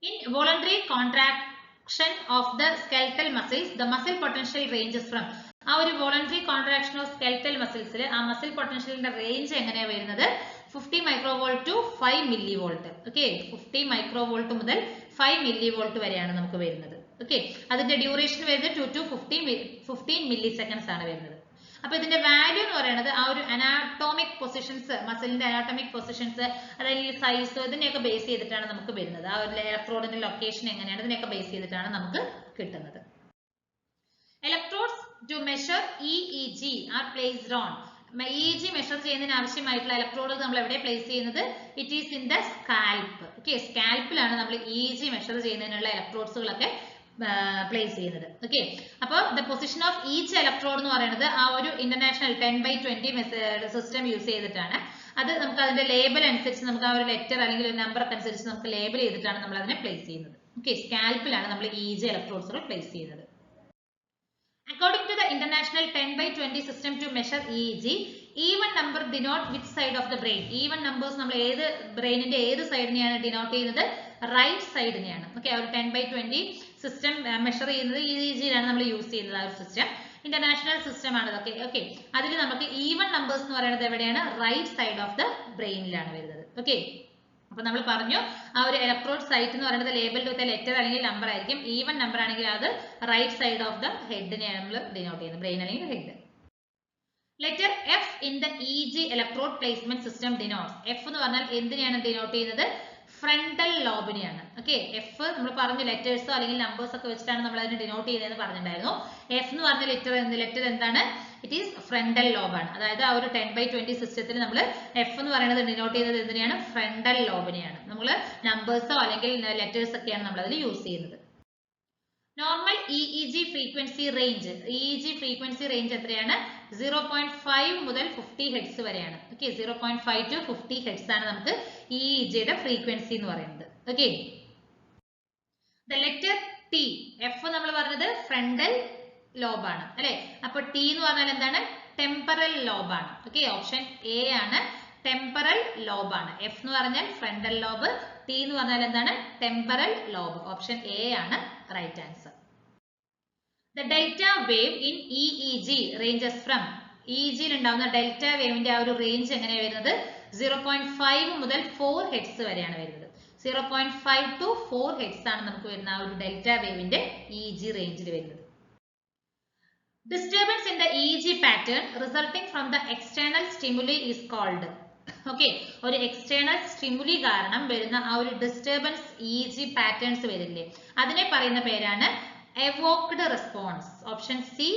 In voluntary contraction of the skeletal muscles the muscle potential ranges from. ആ ഒരു വോളണ്ടറി കോൺട്രാക്ഷൻ ഓഫ് സ്കെൽറ്റൽ മസിൽസിൽ ആ മസിൽ പൊട്ടൻഷ്യലിന്റെ റേഞ്ച് എങ്ങനെയാ വരുന്നത്, 50 മൈക്രോവോൾട്ട് ടു 5 മില്ലിവോൾട്ട്. ഓക്കെ. 50 മൈക്രോവോൾട്ട് മുതൽ 5 മില്ലിവോൾട്ട് വരെയാണ് നമുക്ക് വരുന്നത്. ഓക്കെ. അതിന്റെ ഡ്യൂറേഷൻ വരുന്നത് 2 to 15 മില്ലി സെക്കൻഡ്സ് ആണ് വരുന്നത്. അപ്പൊ ഇതിന്റെ വാല്യൂ എന്ന് പറയുന്നത് ആ ഒരു അനാട്ടോമിക് പൊസിഷൻസ്, മസിലിന്റെ അനാട്ടോമിക് പൊസിഷൻസ് അല്ലെങ്കിൽ സൈസ് ഇതിനെയൊക്കെ ബേസ് ചെയ്തിട്ടാണ് നമുക്ക് വരുന്നത്. ആ ഒരു ഇലക്ട്രോഡിന്റെ ലൊക്കേഷൻ എങ്ങനെയാണ് ഇതിനെയൊക്കെ ബേസ് ചെയ്തിട്ടാണ് നമുക്ക് കിട്ടുന്നത്. Electrodes to measure EEG are placed on. EEG measure ചെയ്യുന്നതിന് ആവശ്യമായിട്ടുള്ള ഇലക്ട്രോഡുകൾ നമ്മൾ എവിടെ പ്ലേസ് ചെയ്യുന്നത്, it is in the scalp. Okay. സ്കാൽപ്പിലാണ് നമ്മൾ EEG മെഷർ ചെയ്യുന്നതിനുള്ള ഇലക്ട്രോഡ്സുകളൊക്കെ പ്ലേസ് ചെയ്യുന്നത്. ഓക്കെ. അപ്പോൾ the position of each electrode എന്ന് പറയുന്നത് ആ ഒരു ഇന്റർനാഷണൽ 10/20 സിസ്റ്റം യൂസ് ചെയ്തിട്ടാണ്. അത് നമുക്ക് അതിന്റെ ലേബൽ അനുസരിച്ച് നമുക്ക് ആ ഒരു ലെറ്റർ അല്ലെങ്കിൽ ഒരു നമ്പർ ഒക്കെ അനുസരിച്ച് നമുക്ക് ലേബൽ ചെയ്തിട്ടാണ് നമ്മൾ അതിനെ പ്ലേസ് ചെയ്യുന്നത്. ഓക്കെ. സ്കാൽപ്പിലാണ് നമ്മൾ EEG ഇലക്ട്രോഡ്സുകൾ പ്ലേസ് ചെയ്യുന്നത്. According to the international 10/20 system to measure EEG, even number denote which side of the brain. Even numbers നമ്മൾ ഏത് ബ്രെയിനിന്റെ ഏത് സൈഡിനെയാണ് ഡിനോട്ട് ചെയ്യുന്നത്, റൈറ്റ് സൈഡിനെയാണ്. ഓക്കെ. ആ ഒരു 10/20 സിസ്റ്റം മെഷർ ചെയ്യുന്നത് EEGയിലാണ് നമ്മൾ യൂസ് ചെയ്യുന്നത്. ആ ഒരു സിസ്റ്റം ഇന്റർനാഷണൽ സിസ്റ്റം ആണ് ഇതൊക്കെ. ഓക്കെ. അതിൽ നമുക്ക് ഈവൻ നമ്പേഴ്സ് എന്ന് പറയുന്നത് എവിടെയാണ്, റൈറ്റ് സൈഡ് ഓഫ് ദ ബ്രെയിനിലാണ് വരുന്നത്. ഓക്കെ. അപ്പൊ നമ്മൾ പറഞ്ഞു ആ ഒരു ഇലക്ട്രോഡ് സൈറ്റ് എന്ന് പറയുന്നത് ലേബിൾഡ് വിത്ത് ലെറ്റർ അല്ലെങ്കിൽ നമ്പർ ആയിരിക്കും. ഈവൻ നമ്പർ ആണെങ്കിൽ അത് റൈറ്റ് സൈഡ് ഓഫ് ദ ഹെഡിനെയാണ് നമ്മൾ ഡിനോട്ട് ചെയ്യുന്നത്, ബ്രെയിൻ അല്ലെങ്കിൽ head. Letter F in the EEG electrode placement system denotes. F എന്ന് പറഞ്ഞാൽ എന്തിനെയാണ് ഡിനോട്ട് ചെയ്യുന്നത്, ഫ്രണ്ടൽ ലോബിനെയാണ്. ഓക്കെ. F നമ്മൾ പറഞ്ഞു ലെറ്റേഴ്സോ അല്ലെങ്കിൽ നമ്പേഴ്സ് ഒക്കെ വെച്ചിട്ടാണ് നമ്മൾ അതിനെ ഡിനോട്ട് ചെയ്യുന്നതെന്ന് പറഞ്ഞിട്ടുണ്ടായിരുന്നു. F എന്ന് പറഞ്ഞ ലെറ്റർ എന്താണ്, ഇറ്റ് ഈസ് ഫ്രണ്ടൽ ലോബാണ്. അതായത് ആ ഒരു 10/20 സിസ്റ്റത്തിൽ നമ്മൾ F എന്ന് പറയുന്നത് ഡിനോട്ട് ചെയ്യുന്നത് എന്തിനെയാണ്, ഫ്രണ്ടൽ ലോബിനെയാണ്. നമ്മൾ നമ്പേഴ്സോ അല്ലെങ്കിൽ ലെറ്റേഴ്സ് ഒക്കെയാണ് നമ്മൾ അതിൽ യൂസ് ചെയ്യുന്നത്. Normal EEG frequency range. EEG frequency range എത്രയാണ്, 0.5 മുതൽ 50 ഹെർട്സ് വരെയാണ്. ഓക്കെ. 0.5 to 50 ഹെർട്സ് ആണ് നമുക്ക് EEGയുടെ ഫ്രീക്വൻസി എന്ന് പറയുന്നത്. Okay. The letter T. F നമ്മൾ പറഞ്ഞത് ഫ്രണ്ടൽ ലോബാണ് അല്ലെ. അപ്പൊ T എന്ന് പറഞ്ഞാൽ എന്താണ്, ടെമ്പറൽ ലോബാണ്. ഓക്കെ. ഓപ്ഷൻ A ആണ്, ടെമ്പറൽ ലോബാണ്. F എന്ന് പറഞ്ഞാൽ ഫ്രണ്ടൽ ലോബ്, T എന്ന് പറഞ്ഞാൽ എന്താണ്, ടെമ്പറൽ ലോബ്. ഓപ്ഷൻ A ആണ് right answer. The delta wave in EEG ranges from. EEGയിൽ ഉണ്ടാവുന്ന ഡെൽറ്റ വേവിന്റെ ആ ഒരു റേഞ്ച് എങ്ങനെയാണ് വരുന്നത്, 0.5 മുതൽ 4 ഹെർട്സ് വരെയാണ് വരുന്നത്. 0.5 to 4 ഹെർട്സ് ആണ് നമുക്ക് വരുന്ന ആ ഒരു ഡെൽറ്റ വേവിന്റെ EEG റേഞ്ചിൽ വരുന്നത്. Disturbance in the EEG pattern resulting from the external stimuli is called. Okay, ഒരു എക്സ്റ്റേണൽ സ്റ്റിമുലി കാരണം വരുന്ന ആ ഒരു ഡിസ്റ്റർബൻസ് EEG പാറ്റേൺസ് വരില്ലേ, അതിനെ പറയുന്ന പേരാണ് evoked response. Option C,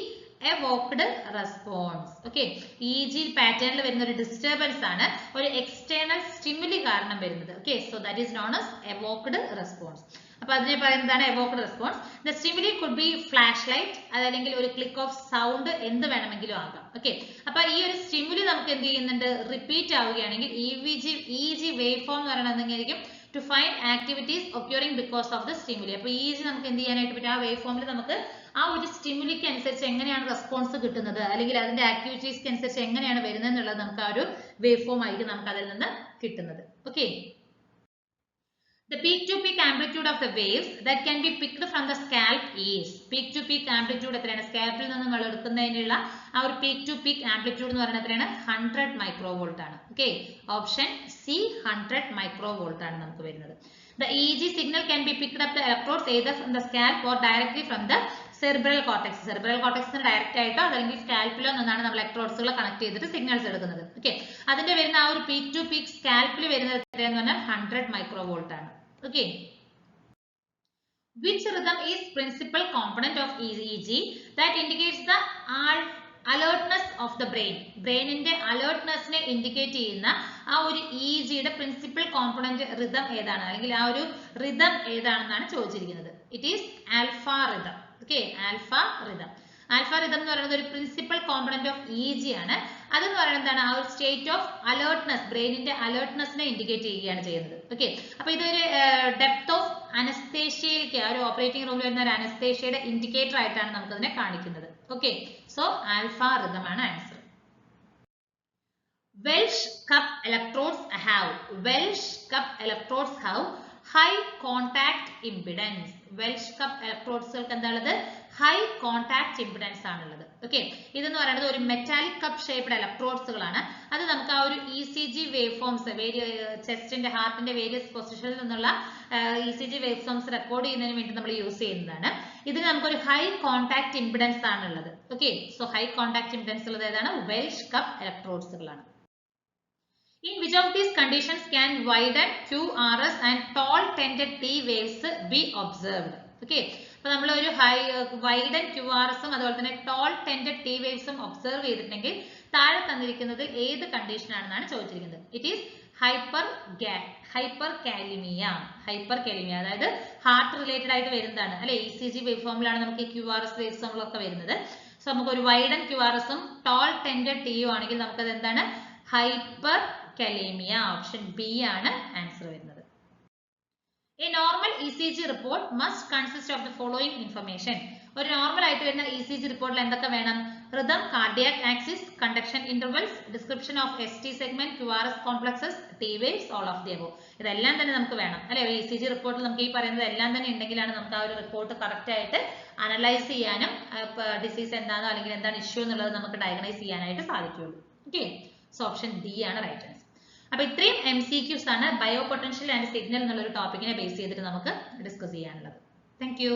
evoked response. Okay, EEG പാറ്റേണിൽ വരുന്ന ഒരു ഡിസ്റ്റർബൻസ് ആണ് ഒരു എക്സ്റ്റേണൽ സ്റ്റിമുലി കാരണം വരുന്നത്. Okay, so that is known as evoked response. അപ്പൊ അതിനെ പറയുന്നതാണ് evoked response. The stimuli could be flashlight, അതല്ലെങ്കിൽ ഒരു ക്ലിക്ക് ഓഫ് സൗണ്ട്, എന്ത് വേണമെങ്കിലും ആകാം. ഓക്കെ, അപ്പൊ ഈ ഒരു സ്റ്റിമുലി നമുക്ക് എന്ത് ചെയ്യുന്നുണ്ട്, റിപ്പീറ്റ് ആവുകയാണെങ്കിൽ EEG വേവ് ഫോം എന്ന് പറയുന്നത് എന്തായിരിക്കും, to find activities occurring because of the stimuli. അപ്പൊ EEG നമുക്ക് എന്ത് ചെയ്യാനായിട്ട് പറ്റും, ആ വേവ് ഫോമിൽ നമുക്ക് ആ ഒരു സ്റ്റിമുലിക്ക് അനുസരിച്ച് എങ്ങനെയാണ് റെസ്പോൺസ് കിട്ടുന്നത്, അല്ലെങ്കിൽ അതിന്റെ ആക്ടിവിറ്റീസ്ക്ക് അനുസരിച്ച് എങ്ങനെയാണ് വരുന്നത് എന്നുള്ളത് നമുക്ക് ആ ഒരു വേവ് ഫോം ആയിരിക്കും നമുക്ക് അതിൽ നിന്ന് കിട്ടുന്നത്. Okay, the peak to peak amplitude of the waves that can be picked from the scalp is, peak to peak amplitude എത്രയാണ്, സ്കാൽപ്പിൽ നിന്ന് നമ്മൾ എടുക്കുന്നതിനുള്ള ആ ഒരു peak to peak amplitude എന്ന് പറയുന്നത് എത്രയാണ്, 100 മൈക്രോവോൾട്ട് ആണ്. ഓക്കെ, ഓപ്ഷൻ സി 100 മൈക്രോവോൾട്ട് ആണ് നമുക്ക് വരുന്നത്. The EEG signal can be picked up the electrodes either from the scalp or directly from the cerebral cortex. cerebral cortex ന് ഡയറക്റ്റ് ആയിട്ടോ അല്ലെങ്കിൽ സ്കാൽപ്പിലോ നിന്നാണ് നമ്മൾ ഇലക്ട്രോഡ്സുകൾ കണക്ട് ചെയ്തിട്ട് സിഗ്നൽസ് എടുക്കുന്നത്. ഓക്കെ, അതിന്റെ വരുന്ന ആ ഒരു പീക്ക് ടു പീക്ക് സ്കാൽപ്പിൽ വരുന്നത് എത്രയെന്ന് പറഞ്ഞാൽ 100 മൈക്രോവോൾട്ട് ആണ്. Okay, which rhythm is principal component of EEG that indicates the alertness of the brain? ബ്രെയിനിന്റെ അലേർട്ട്നെസ്സിനെ ഇൻഡിക്കേറ്റ് ചെയ്യുന്ന ആ ഒരു EEG യുടെ പ്രിൻസിപ്പൽ കോമ്പണന്റ് റിതം ഏതാണ്, അല്ലെങ്കിൽ ആ ഒരു റിതം ഏതാണെന്നാണ് ചോദിച്ചിരിക്കുന്നത്. It is alpha rhythm. Okay, alpha rhythm. Alpha rhythm എന്ന് പറയുന്നത് ഒരു പ്രിൻസിപ്പൽ കോമ്പണന്റ് ഓഫ് EEG ആണ്. അതെന്ന് പറയുന്നത് എന്താണ്, ആ ഒരു സ്റ്റേറ്റ് ഓഫ് അലേർട്ട്നെസ്, ബ്രെയിനിന്റെ അലേർട്ട്നെസ്സിനെ ഇൻഡിക്കേറ്റ് ചെയ്യുകയാണ് ചെയ്യുന്നത്. ഓക്കെ, അപ്പൊ ഇതൊരു ഡെപ്ത് ഓഫ് അനസ്തേഷ്യയിലേക്ക്, ആ ഒരു ഓപ്പറേറ്റിംഗ് റൂമിൽ വരുന്ന ഒരു അനസ്തേഷ്യയുടെ ഇൻഡിക്കേറ്റർ ആയിട്ടാണ് നമുക്ക് അതിനെ കാണിക്കുന്നത്. ഓക്കെ, സോ ആൽഫ റിതം ആണ് answer. Welsh cup electrodes have high contact impedance. Welsh cup electrodes എന്താണുള്ളത്, ഹൈ കോൺടാക്ട് ഇംപിഡൻസ് ആണുള്ളത്. ഓക്കെ, ഇതെന്ന് പറയുന്നത് ഒരു മെറ്റാലിക് കപ്പ് ഷേപ്ഡ് ഇലക്ട്രോഡ്സുകളാണ്. അത് നമുക്ക് ആ ഒരു ECG വേവ് ഫോംസ്, ചെസ്റ്റിന്റെ ഹാർട്ടിന്റെ വേരിയസ് പൊസിഷനിൽ നിന്നുള്ള ECG വേവ് ഫോംസ് റെക്കോർഡ് ചെയ്യുന്നതിന് വേണ്ടി നമ്മൾ യൂസ് ചെയ്യുന്നതാണ്. ഇതിന് നമുക്കൊരു ഹൈ കോൺടാക്ട് ഇംപിഡൻസ് ആണുള്ളത്. Okay, so high contact impedance ഉള്ളത് ഏതാണ്, വെൽഷ് കപ്പ് ഇലക്ട്രോഡ്സുകളാണ്. In which of these conditions can widen QRS and tall tended T waves be observed? Okay, അപ്പോൾ നമ്മൾ ഒരു വൈഡൻ QRS അതുപോലെ തന്നെ ടോൾ ടെൻഡഡ് T വേവ്സും ഒബ്സർവ് ചെയ്തിട്ടുണ്ടെങ്കിൽ താഴെ തന്നിരിക്കുന്നതിൽ ഏത് കണ്ടീഷൻ ആണെന്നാണ് ചോദിച്ചിരിക്കുന്നത്. ഇറ്റ് ഈസ് ഹൈപ്പർ കാലിമിയ, അതായത് ഹാർട്ട് റിലേറ്റഡ് ആയിട്ട് വരുന്നതാണ് അല്ലെ, ECG വേവ് ഫോമിലാണ് നമുക്ക് QRS വേവ്സുകളൊക്കെ വരുന്നത്. സോ നമുക്ക് ഒരു വൈഡൻ QRSും ടോൾ ടെൻഡഡ് Tയും ആണെങ്കിൽ നമുക്കത് എന്താണ്, ഹൈപ്പർ കാലിമിയ. ഓപ്ഷൻ ബി ആണ് ആൻസർ വരുന്നത്. A normal ECG report must consist of the following information. ഒരു നോർമൽ ആയിട്ട് വരുന്ന ECG റിപ്പോർട്ടിൽ എന്തൊക്കെ വേണം, rhythm, cardiac axis, conduction intervals, description of ST segment, QRS complexes, T waves, all of the above. ഇതെല്ലാം തന്നെ നമുക്ക് വേണം അല്ലെ, ECG റിപ്പോർട്ടിൽ നമുക്ക് ഈ പറയുന്നത് എല്ലാം തന്നെ ഉണ്ടെങ്കിലാണ് നമുക്ക് ആ ഒരു റിപ്പോർട്ട് കറക്റ്റ് ആയിട്ട് അനലൈസ് ചെയ്യാനും ഡിസീസ് എന്താണോ അല്ലെങ്കിൽ എന്താണ് ഇഷ്യൂ എന്നുള്ളത് നമുക്ക് ഡയഗ്നൈസ് ചെയ്യാനായിട്ട് സാധിക്കുകയുള്ളൂ. ഓക്കെ, സോ ഓപ്ഷൻ ഡി ആണ് റൈറ്റ് ആൻസർ. അപ്പൊ ഇത്രയും MCQs ആണ് ബയോ പൊട്ടൻഷ്യൽ ആൻഡ് സിഗ്നൽ എന്നുള്ള ഒരു ടോപ്പിക്കിനെ ബേസ് ചെയ്തിട്ട് നമുക്ക് ഡിസ്കസ് ചെയ്യാനുള്ളത്. Thank you.